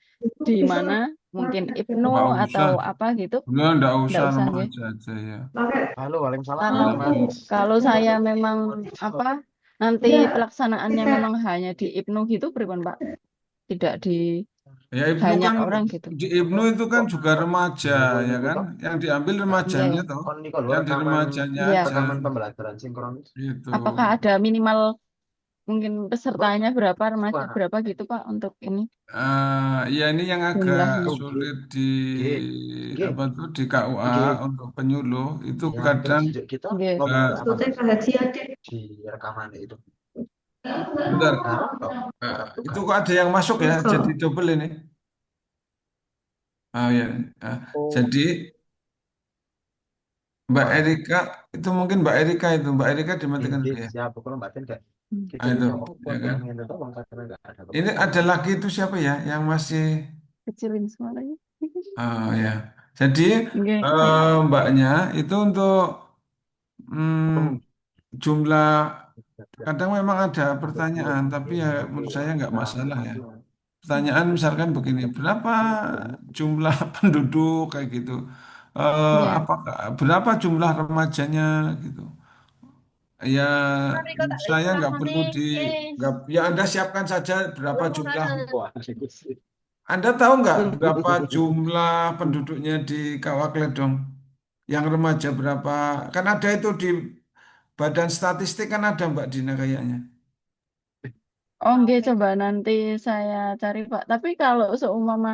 di mana? Mungkin Ibnu Nggak atau usah. apa gitu? Nggak Enggak usah usah, nggih. remaja aja ya. Halo, Waalaikumsalam Kalau Mas. kalau saya memang apa nanti pelaksanaannya memang hanya di Ibnu gitu, pripun, Pak? Tidak di Ya Ibnu banyak kan orang gitu. di Ibnu itu kan juga remaja ya Niku kan, toh, yang diambil remajanya Nggih. toh, kon niku lho yang di rekaman remajanya Iya. aja rekaman pembelajaran sinkronis. itu. Apakah ada minimal mungkin pesertanya berapa, remaja Wah, berapa gitu, Pak, untuk ini Ya ini yang agak jumlahnya? oh, G, sulit di G, G, apa tuh di KUA G. untuk penyuluh itu Ya, terus kadang kita Nggih. ngomong eh, ke apa Maksudnya Mas? rahasia deh. Di rekaman itu. bentar Harap kok, harap itu tugas. kok ada yang masuk ya Terus jadi kalau double ini. Ya. Ah, Oh, jadi Mbak wah, Erika itu mungkin Mbak Erika itu Mbak Erika dimatikan G, dulu ya. siapa kalau Mbak Tin kayak Ah, itu kirimnya apa ya tuh kan. minta tolong karena nggak ada Ini ada kepastian. lagi itu siapa ya yang masih Kecilin suaranya. ya. Jadi Nggih. mbaknya itu untuk Hmm. jumlah Ya, kadang memang ada ada dua pertanyaan tapi ya buku menurut saya nggak cara masalah ya. kemajuan. Pertanyaan misalkan begini, berapa jumlah penduduk kayak gitu? Iya. Apakah berapa jumlah remajanya gitu? Ya menurut saya nggak perlu nggak, ya Anda siapkan saja berapa jumlah. Wah, itu sih. Anda tahu nggak berapa jumlah penduduknya di Kawah Kledong? Yang remaja berapa? Kan ada itu di Badan Statistik kan ada Mbak Dina kayaknya. Oh, nggih, coba nanti saya cari, Pak. Tapi kalau seumpama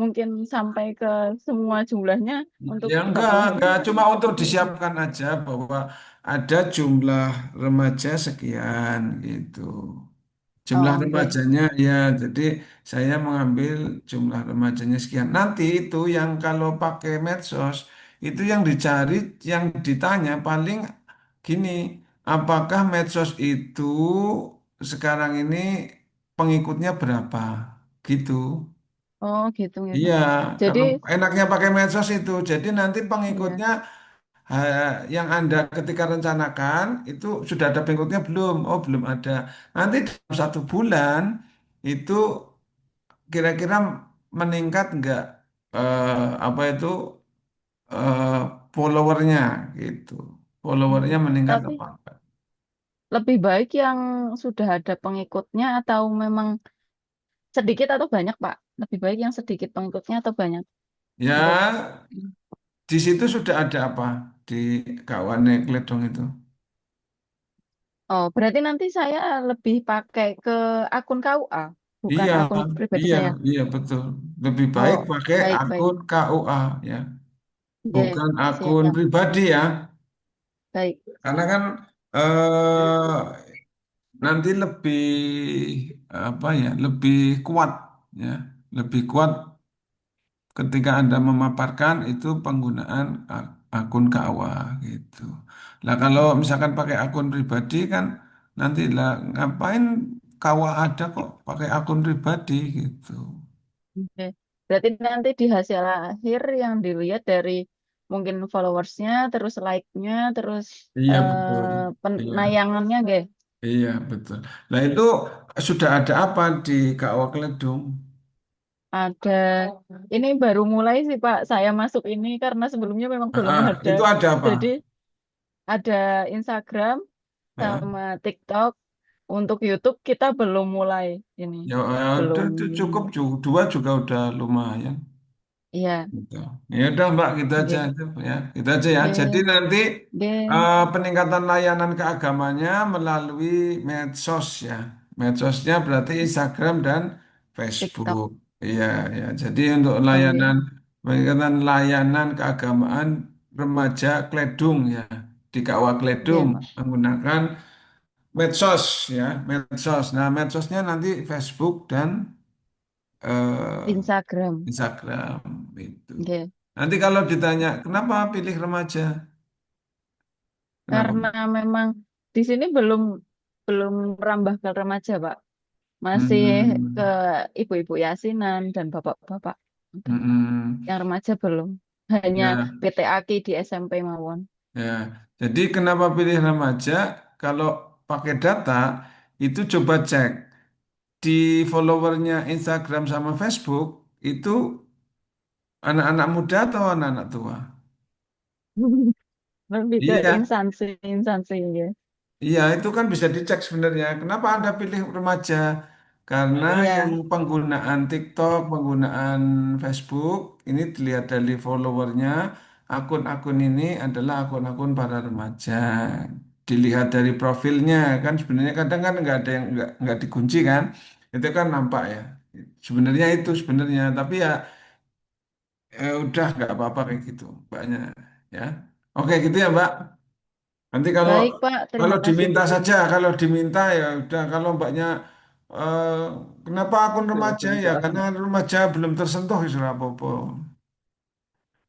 mungkin sampai ke semua jumlahnya untuk Ya berapa lama enggak sih? cuma untuk disiapkan aja bahwa ada jumlah remaja sekian gitu. Jumlah Oh, oke. remajanya ya, jadi saya mengambil jumlah remajanya sekian. Nanti itu yang kalau pakai medsos, itu yang dicari, yang ditanya paling gini, apakah medsos itu sekarang ini pengikutnya berapa? Gitu. Oh, gitu gitu. Iya, Jadi, kalau enaknya pakai medsos itu, jadi nanti ya. pengikutnya yang Anda ketika rencanakan itu sudah ada pengikutnya belum? Oh, belum ada. Nanti dalam 1 bulan itu kira-kira meningkat nggak apa itu eh, followernya gitu. Followernya meningkat Tapi apa enggak? lebih baik yang sudah ada pengikutnya atau memang sedikit atau banyak, Pak? Lebih baik yang sedikit pengikutnya atau banyak untuk Ya, di situ sudah ada apa di kawannya Kledong itu? Oh, berarti nanti saya lebih pakai ke akun KUA, bukan Iya, akun pribadi iya, saya. iya betul. Lebih baik Oh, pakai baik, baik. akun KUA ya, Oke, bukan akun siap. pribadi ya. Baik. Karena kan nanti lebih apa ya, lebih kuat ya, lebih kuat ketika Anda memaparkan itu penggunaan akun KUA gitu. Nah, kalau misalkan pakai akun pribadi kan nanti lah ngapain KUA ada kok pakai akun pribadi gitu. Oke. Berarti nanti di hasil akhir yang dilihat dari mungkin followersnya, terus like-nya, terus Iya betul. Iya, penayangannya, guys. iya betul. Nah itu sudah ada apa di KUA Kledung? Ada, ini baru mulai sih Pak, saya masuk ini karena sebelumnya memang belum ada. Itu ada apa? Jadi ada Instagram Ah, sama TikTok. Untuk YouTube kita belum mulai ini, ya, belum. itu cukup dua juga udah lumayan. Iya, Gitu. Ya udah Mbak, gitu aja oke, itu ya, gitu aja ya. Jadi oke, nanti oke. peningkatan layanan keagamannya melalui medsos ya. Medsosnya berarti Instagram dan TikTok, Facebook. Iya ya. Jadi untuk oke, layanan peningkatan layanan keagamaan remaja Kledung ya di KUA Kledung oke. menggunakan medsos ya, medsos. Nah, medsosnya nanti Facebook dan eh, Instagram, Instagram itu. oke. Nanti kalau ditanya kenapa pilih remaja, kenapa? Karena memang di sini belum belum merambah ke remaja, Pak. Masih ke Hmm, ibu-ibu yasinan dan bapak-bapak. Udah. mm-mm. Yang remaja belum. Hanya Ya, PTAK di SMP mawon. ya. Jadi kenapa pilih remaja? Kalau pakai data itu coba cek di followernya Instagram sama Facebook itu anak-anak muda atau anak-anak tua? Lebih ke Iya, instansi ya. iya, itu kan bisa dicek sebenarnya. Kenapa Anda pilih remaja? Karena yang Iya, penggunaan TikTok, penggunaan Facebook, ini dilihat dari followernya, akun-akun ini adalah akun-akun para remaja. Dilihat dari profilnya, kan sebenarnya kadang kan nggak ada yang nggak dikunci kan, itu kan nampak ya. Sebenarnya itu sebenarnya, tapi ya udah nggak apa-apa kayak gitu, mbaknya ya. Oke gitu ya Mbak. Nanti kalau baik Pak, kalau terima kasih. diminta saja, kalau diminta ya udah. Kalau mbaknya eh, kenapa akun remaja ya? Karena remaja belum tersentuh ya sudah apa-apa.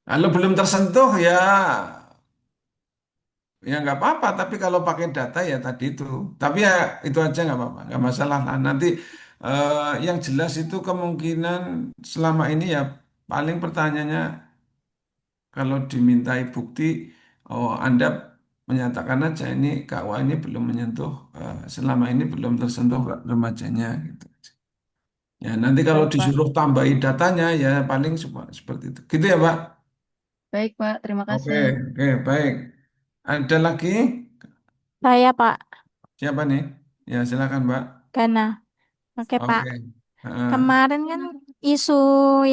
Kalau belum tersentuh ya ya nggak apa-apa. Tapi kalau pakai data ya tadi itu. Tapi ya itu aja nggak apa-apa, nggak masalah lah. Nanti yang jelas itu kemungkinan selama ini ya paling pertanyaannya kalau dimintai bukti, oh Anda menyatakan aja ini KUA ini belum menyentuh, selama ini belum tersentuh remajanya gitu. Ya nanti kalau Baik Pak. disuruh tambahi datanya ya paling seperti itu. Gitu ya Pak. Baik Pak, terima Oke, kasih. oke baik. Ada lagi? Saya Pak Siapa nih? Ya silakan Mbak. Gana. Oke Pak. Oke. Heeh. Kemarin kan isu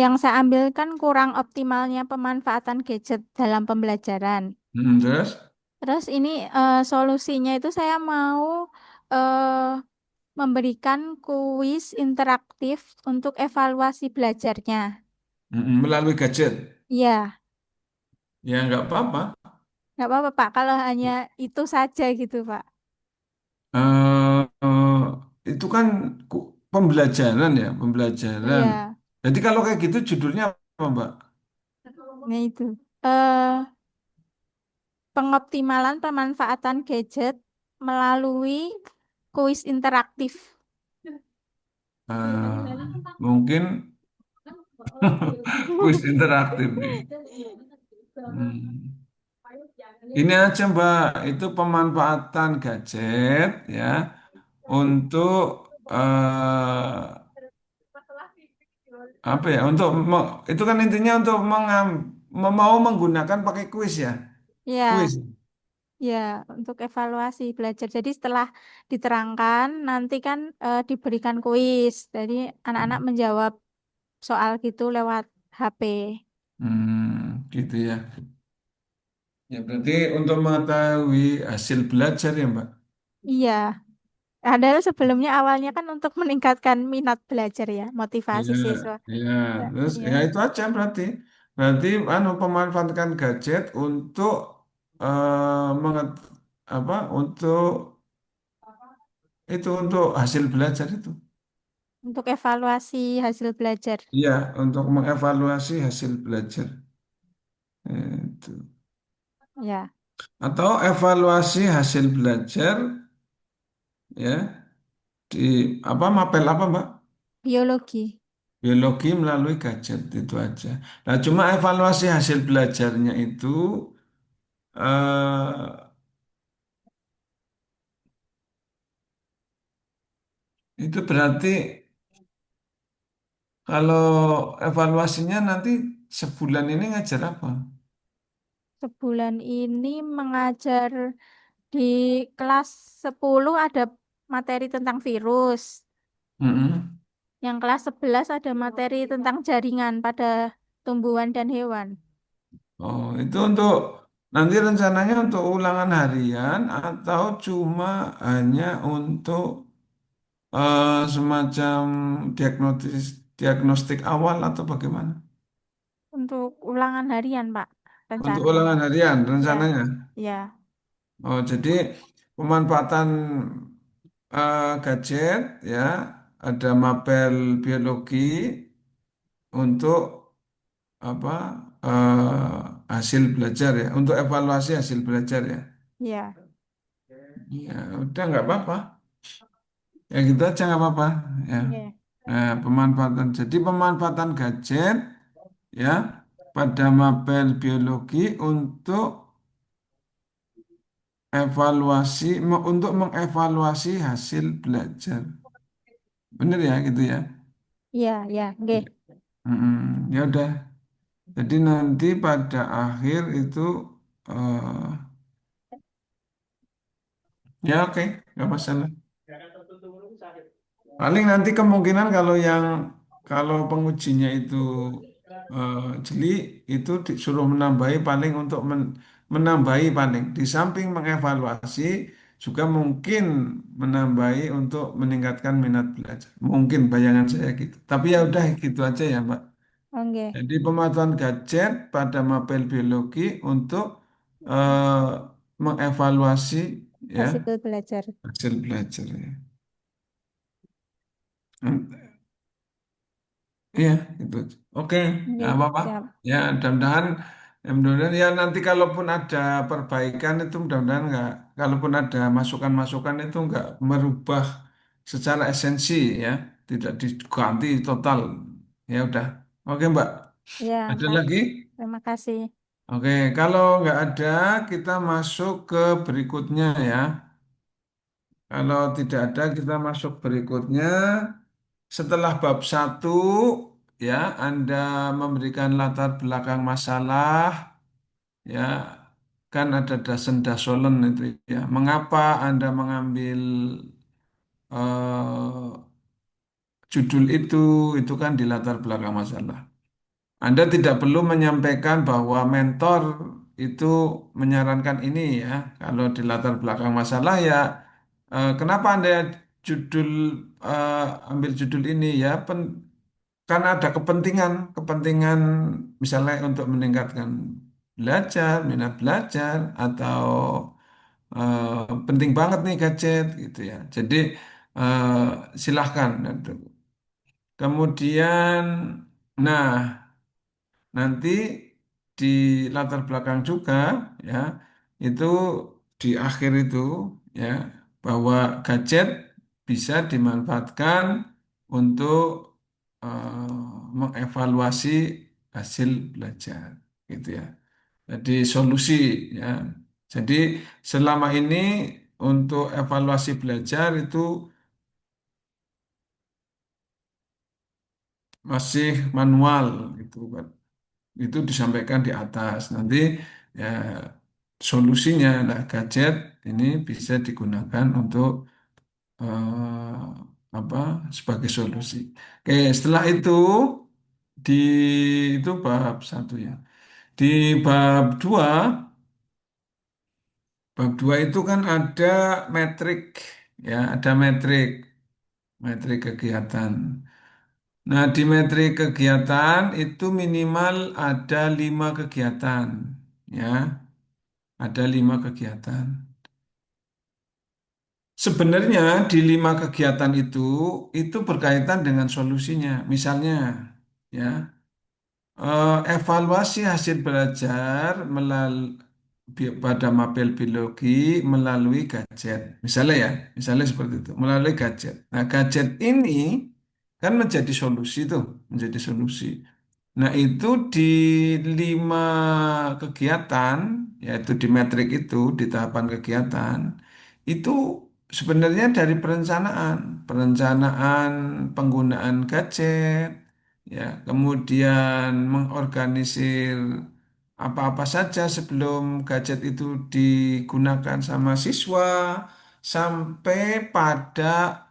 yang saya ambil kan kurang optimalnya pemanfaatan gadget dalam pembelajaran. Terus? Terus ini solusinya itu saya mau eh, memberikan kuis interaktif untuk evaluasi belajarnya. Melalui gadget. Iya, Ya nggak apa-apa. Nggak apa-apa Pak, kalau hanya itu saja gitu Pak. Itu kan pembelajaran ya, pembelajaran. Iya, Jadi kalau kayak gitu judulnya apa, Mbak? nah itu. Eh, Pengoptimalan pemanfaatan gadget melalui kuis interaktif. Mungkin kuis interaktif nih. Hmm. Ini aja Mbak, itu pemanfaatan gadget ya untuk apa ya? Itu kan intinya untuk mau menggunakan pakai kuis ya, kuis. Ya, ya, untuk evaluasi belajar. Jadi setelah diterangkan, nanti kan diberikan kuis. Jadi anak-anak menjawab soal gitu lewat HP. Gitu ya. Ya berarti untuk mengetahui hasil belajar ya Mbak. Iya, ada sebelumnya awalnya kan untuk meningkatkan minat belajar ya, motivasi Iya, siswa. iya. Ya, Terus ya. ya itu aja berarti. Berarti pemanfaatkan gadget untuk eh, menget- apa? Untuk untuk hasil belajar itu. Untuk evaluasi hasil belajar. Iya, untuk mengevaluasi hasil belajar. Itu. Ya, Atau evaluasi hasil belajar ya di apa mapel apa Mbak? biologi. Biologi melalui gadget itu aja. Nah, cuma evaluasi hasil belajarnya eh, itu berarti kalau evaluasinya nanti sebulan ini ngajar apa? Sebulan ini mengajar di kelas 10 ada materi tentang virus. Mm-mm. Yang kelas 11 ada materi tentang jaringan pada tumbuhan dan hewan. Oh, itu untuk nanti rencananya untuk ulangan harian atau cuma hanya untuk semacam diagnostik awal atau bagaimana? Untuk ulangan harian, Pak, Untuk rencananya. ulangan harian Ya, rencananya. ya, Oh, jadi pemanfaatan gadget ya, ada mapel biologi untuk apa hasil belajar ya, untuk evaluasi hasil belajar ya. ya. Ya, udah nggak apa-apa. Ya gitu aja nggak apa-apa. Ya. Oke. Nah, pemanfaatan. Jadi pemanfaatan gadget ya pada mapel biologi untuk untuk mengevaluasi hasil belajar. Bener ya gitu ya. Ya, ya, oke. Ya udah. Jadi nanti pada akhir itu eh, ya oke, nggak masalah. Paling nanti kemungkinan kalau pengujinya itu jeli itu disuruh menambahi paling untuk menambahi paling di samping mengevaluasi juga mungkin menambahi untuk meningkatkan minat belajar. Mungkin bayangan saya gitu. Tapi ya udah gitu aja ya, Mbak. Oke. Jadi pemanfaatan gadget pada mapel biologi untuk eh, mengevaluasi ya Hasil belajar. hasil belajar ya. Iya, itu. Oke, nggak Oke, apa-apa. siap. Mudah-mudahan ya nanti kalaupun ada perbaikan itu mudah-mudahan nggak, kalaupun ada masukan-masukan itu nggak merubah secara esensi ya, tidak diganti total. Ya udah. Oke, Mbak. Ya, Ada Pak. lagi? Terima kasih. Oke, kalau nggak ada kita masuk ke berikutnya ya. Kalau tidak ada kita masuk berikutnya. Setelah bab satu, ya, Anda memberikan latar belakang masalah, ya, kan ada dasen-dasolen itu ya. Mengapa Anda mengambil judul itu kan di latar belakang masalah. Anda tidak perlu menyampaikan bahwa mentor itu menyarankan ini ya. Kalau di latar belakang masalah ya, kenapa Anda judul ambil judul ini ya? Karena ada kepentingan misalnya untuk meningkatkan minat belajar, atau penting banget nih gadget gitu ya. Jadi eh, silahkan. Kemudian, nah, nanti di latar belakang juga ya, itu di akhir itu ya, bahwa gadget bisa dimanfaatkan untuk mengevaluasi hasil belajar gitu ya. Jadi solusi ya. Jadi selama ini untuk evaluasi belajar itu masih manual gitu kan. Itu disampaikan di atas. Nanti ya solusinya lah gadget ini bisa digunakan untuk apa, sebagai solusi. Oke, setelah itu di itu bab satu ya. Di bab dua, itu kan ada metrik ya, ada metrik kegiatan. Nah, di metrik kegiatan itu minimal ada 5 kegiatan ya. Ada 5 kegiatan. Sebenarnya di 5 kegiatan itu berkaitan dengan solusinya. Misalnya, ya, evaluasi hasil belajar pada mapel biologi melalui gadget. Misalnya seperti itu, melalui gadget. Nah, gadget ini kan menjadi solusi tuh, menjadi solusi. Nah, itu di 5 kegiatan, yaitu di metrik itu, di tahapan kegiatan, itu sebenarnya dari perencanaan penggunaan gadget, ya, kemudian mengorganisir apa-apa saja sebelum gadget itu digunakan sama siswa, sampai pada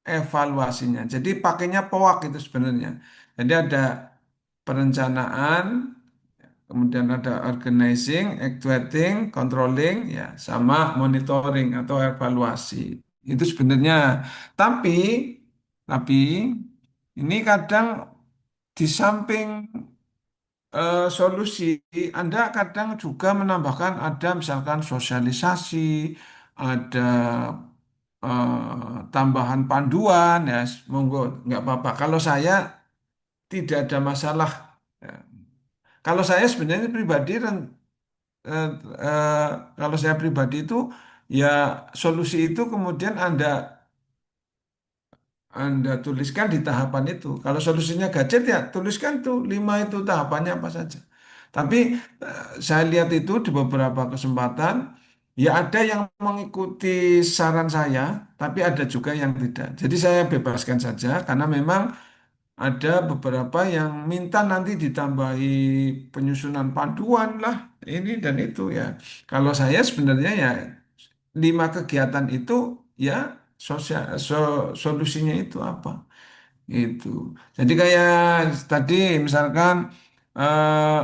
evaluasinya. Jadi pakainya POAK itu sebenarnya. Jadi ada perencanaan, kemudian ada organizing, actuating, controlling, ya, sama monitoring atau evaluasi. Itu sebenarnya. Tapi, tapi ini kadang di samping solusi, Anda kadang juga menambahkan ada misalkan sosialisasi, ada tambahan panduan, ya, monggo, nggak apa-apa. Kalau saya tidak ada masalah. Ya. Kalau saya sebenarnya pribadi, eh, eh, kalau saya pribadi itu ya, solusi itu kemudian Anda tuliskan di tahapan itu. Kalau solusinya gadget ya tuliskan tuh 5 itu tahapannya apa saja. Tapi saya lihat itu di beberapa kesempatan ya ada yang mengikuti saran saya, tapi ada juga yang tidak. Jadi saya bebaskan saja karena memang ada beberapa yang minta nanti ditambahi penyusunan panduan lah, ini dan itu ya. Kalau saya sebenarnya ya 5 kegiatan itu ya, solusinya itu apa? Itu. Jadi kayak tadi misalkan eh,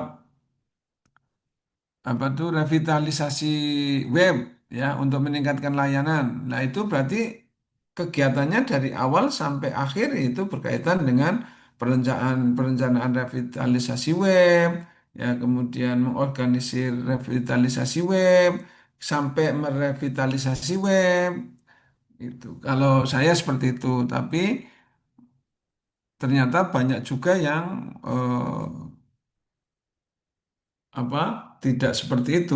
apa tuh, revitalisasi web ya, untuk meningkatkan layanan. Nah, itu berarti kegiatannya dari awal sampai akhir itu berkaitan dengan perencanaan revitalisasi web, ya, kemudian mengorganisir revitalisasi web sampai merevitalisasi web itu. Kalau saya seperti itu, tapi ternyata banyak juga yang apa, tidak seperti itu.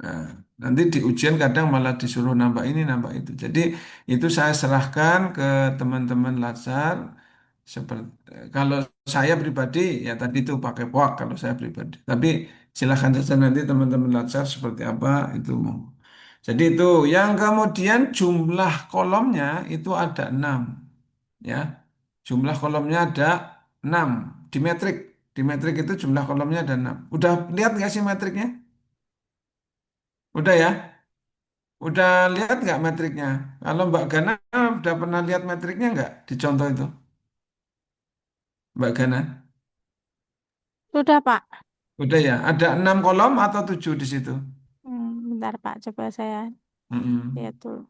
Nah, nanti di ujian kadang malah disuruh nambah ini, nambah itu. Jadi itu saya serahkan ke teman-teman Latsar. Seperti kalau saya pribadi ya tadi itu pakai POAK kalau saya pribadi. Tapi silahkan saja nanti teman-teman Latsar seperti apa itu mau. Jadi itu yang kemudian jumlah kolomnya itu ada 6 ya. Jumlah kolomnya ada 6 di metrik. Di metrik itu jumlah kolomnya ada 6. Udah lihat nggak sih metriknya? Udah ya? Udah lihat nggak metriknya? Kalau Mbak Gana udah pernah lihat metriknya nggak di contoh itu? Mbak Gana? Sudah, Pak. Udah ya? Ada 6 kolom atau 7 di situ? Bentar, Pak. Coba saya lihat Mm-mm. dulu.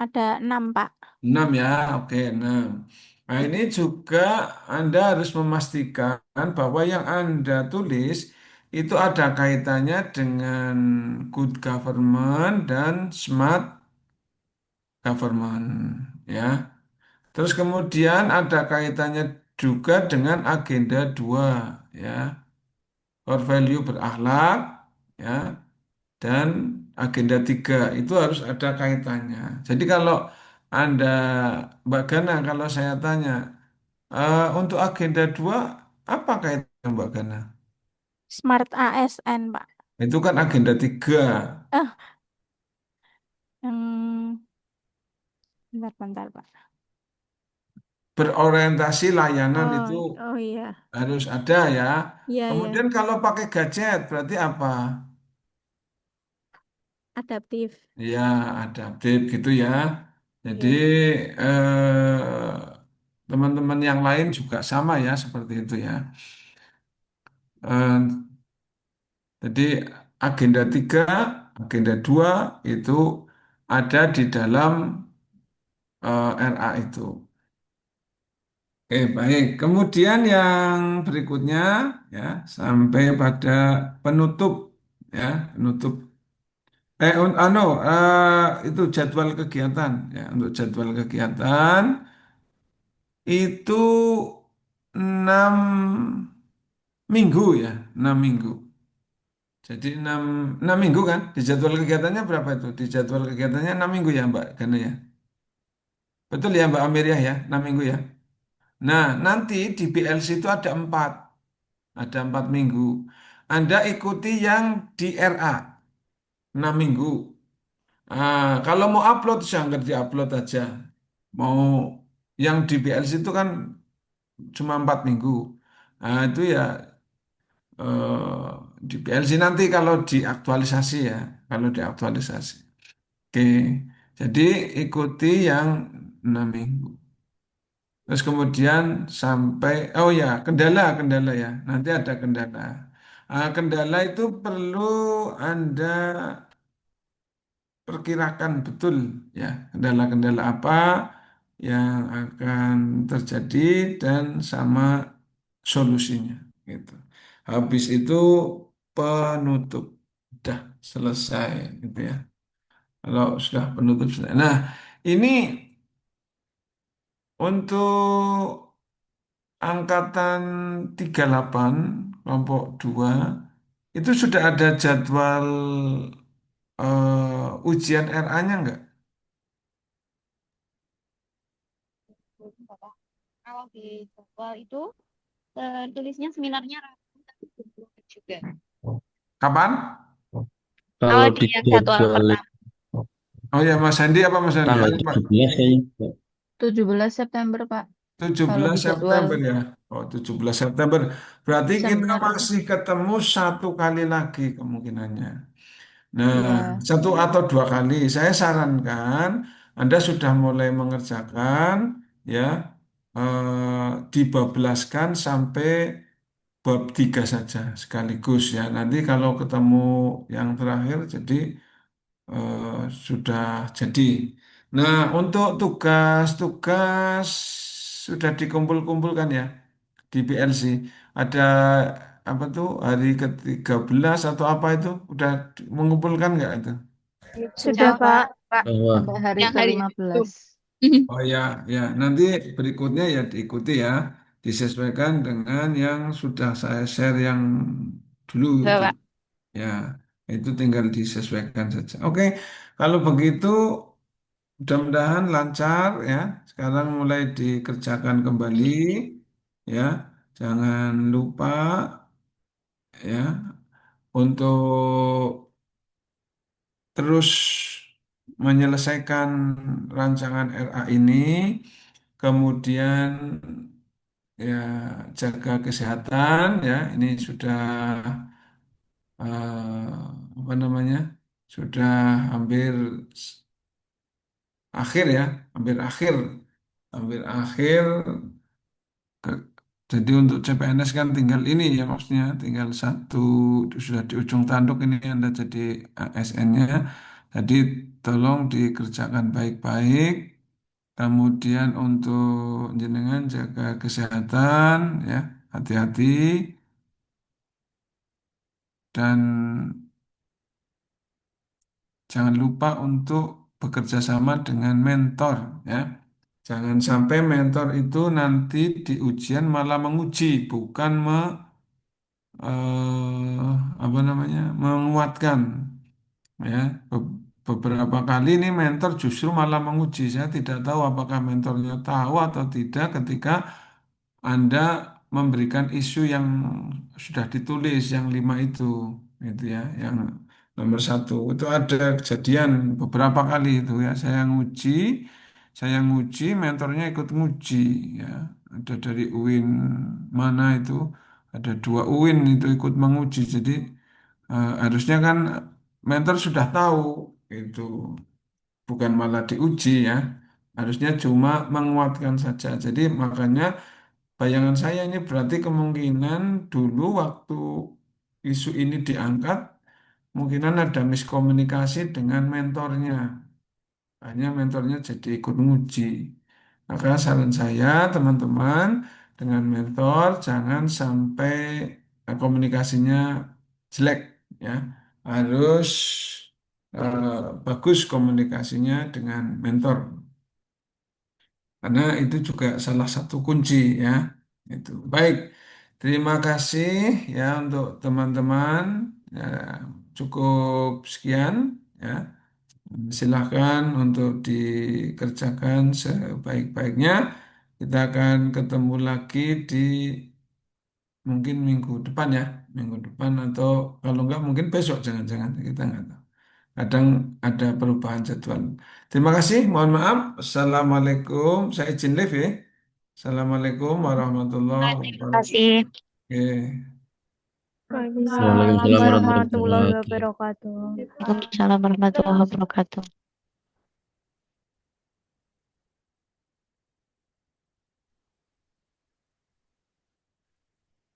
Ada 6, Pak. 6 ya, oke, 6. Nah, ini juga Anda harus memastikan bahwa yang Anda tulis itu ada kaitannya dengan good government dan smart government, ya. Terus kemudian ada kaitannya juga dengan agenda 2, ya. Core value berakhlak, ya, dan agenda 3 itu harus ada kaitannya. Jadi kalau Anda, Mbak Gana, kalau saya tanya, untuk agenda 2 apa kaitannya Mbak Gana? Smart ASN, Pak. Itu kan agenda 3 Eh, yang bentar, Pak. berorientasi layanan itu Oh iya, harus ada ya. iya iya, Kemudian kalau pakai gadget berarti apa? adaptif. Ya, adaptif gitu ya. Jadi Iya. teman-teman yang lain juga sama ya seperti itu ya. Eh, jadi agenda 3, agenda 2 itu ada di dalam RA itu. Oke, baik. Kemudian yang berikutnya ya sampai pada penutup ya, penutup. Itu jadwal kegiatan ya. Untuk jadwal kegiatan itu 6 minggu ya, 6 minggu. Jadi enam minggu kan? Di jadwal kegiatannya berapa itu? Di jadwal kegiatannya 6 minggu ya Mbak Gana ya. Betul ya Mbak Amiriah ya, 6 minggu ya. Nah, nanti di BLC itu ada 4 minggu. Anda ikuti yang di RA 6 minggu. Kalau mau upload, jangan di-upload aja. Mau yang di BLC itu kan cuma 4 minggu. Itu ya eh, di PLC nanti kalau diaktualisasi ya, kalau diaktualisasi. Oke, jadi ikuti yang 6 minggu. Terus kemudian sampai, oh ya, kendala ya, nanti ada kendala. Kendala itu perlu Anda perkirakan betul ya, kendala-kendala apa yang akan terjadi dan sama solusinya gitu. Habis itu penutup. Sudah selesai gitu ya. Kalau sudah penutup selesai. Nah, ini untuk angkatan 38 kelompok 2 itu sudah ada jadwal ujian RA-nya enggak? Bapak. Kalau di jadwal itu tulisnya seminarnya Rabu tanggal 24 juga. Kapan? Kalau Kalau di di yang jadwal jadwal pertama. Oh ya Mas Andi apa Mas Andi? tanggal Ayo Pak. 17 kayaknya. 17 September, Pak. Kalau 17 di jadwal September ya. Oh, 17 September. Berarti kita seminar itu. masih ketemu 1 kali lagi kemungkinannya. Nah, Ya, 1 atau 2 kali. Saya sarankan Anda sudah mulai mengerjakan ya dibablaskan sampai bab 3 saja sekaligus ya. Nanti kalau ketemu yang terakhir jadi sudah jadi. Nah, untuk tugas-tugas sudah dikumpul-kumpulkan ya di PLC. Ada apa tuh hari ke-13 atau apa itu? Udah mengumpulkan nggak itu? Sudah, Sudah, Pak. Pak. Bahwa sampai hari Yang hari itu. ke-15. Oh ya, ya. Nanti berikutnya ya diikuti ya. Disesuaikan dengan yang sudah saya share yang dulu Sudah, itu. Pak. Ya, itu tinggal disesuaikan saja. Oke, kalau begitu mudah-mudahan lancar ya. Sekarang mulai dikerjakan kembali ya. Jangan lupa ya untuk terus menyelesaikan rancangan RA ini. Kemudian ya jaga kesehatan ya. Ini sudah apa namanya? Sudah hampir akhir ya, hampir akhir, hampir akhir. Ke- Jadi untuk CPNS kan tinggal ini ya maksudnya tinggal satu sudah di ujung tanduk ini Anda jadi ASN-nya. Jadi tolong dikerjakan baik-baik Kemudian untuk jenengan jaga kesehatan ya, hati-hati dan jangan lupa untuk bekerja sama dengan mentor ya. Jangan sampai mentor itu nanti di ujian malah menguji, bukan apa namanya, menguatkan ya. Beberapa kali ini mentor justru malah menguji. Saya tidak tahu apakah mentornya tahu atau tidak ketika Anda memberikan isu yang sudah ditulis, yang 5 itu, gitu ya, yang nomor 1 itu ada kejadian beberapa kali itu ya. Saya nguji, mentornya ikut nguji ya. Ada dari UIN mana itu, ada 2 UIN itu ikut menguji. Jadi harusnya kan mentor sudah tahu itu, bukan malah diuji ya. Harusnya cuma menguatkan saja. Jadi makanya bayangan saya ini berarti kemungkinan dulu waktu isu ini diangkat, kemungkinan ada miskomunikasi dengan mentornya. Hanya mentornya jadi ikut nguji. Maka saran saya teman-teman dengan mentor jangan sampai komunikasinya jelek ya. Harus bagus komunikasinya dengan mentor. Karena itu juga salah satu kunci ya. Itu. Baik, terima kasih ya untuk teman-teman. Ya, cukup sekian ya. Silahkan untuk dikerjakan sebaik-baiknya. Kita akan ketemu lagi di mungkin minggu depan ya. Minggu depan atau kalau enggak mungkin besok jangan-jangan kita enggak tahu. Kadang ada perubahan jadwal. Terima kasih, mohon maaf. Assalamualaikum. Saya izin live ya. Assalamualaikum warahmatullahi Terima wabarakatuh. kasih. Oke. Waalaikumsalam Waalaikumsalam warahmatullahi warahmatullahi wabarakatuh. wabarakatuh. Waalaikumsalam warahmatullahi wabarakatuh.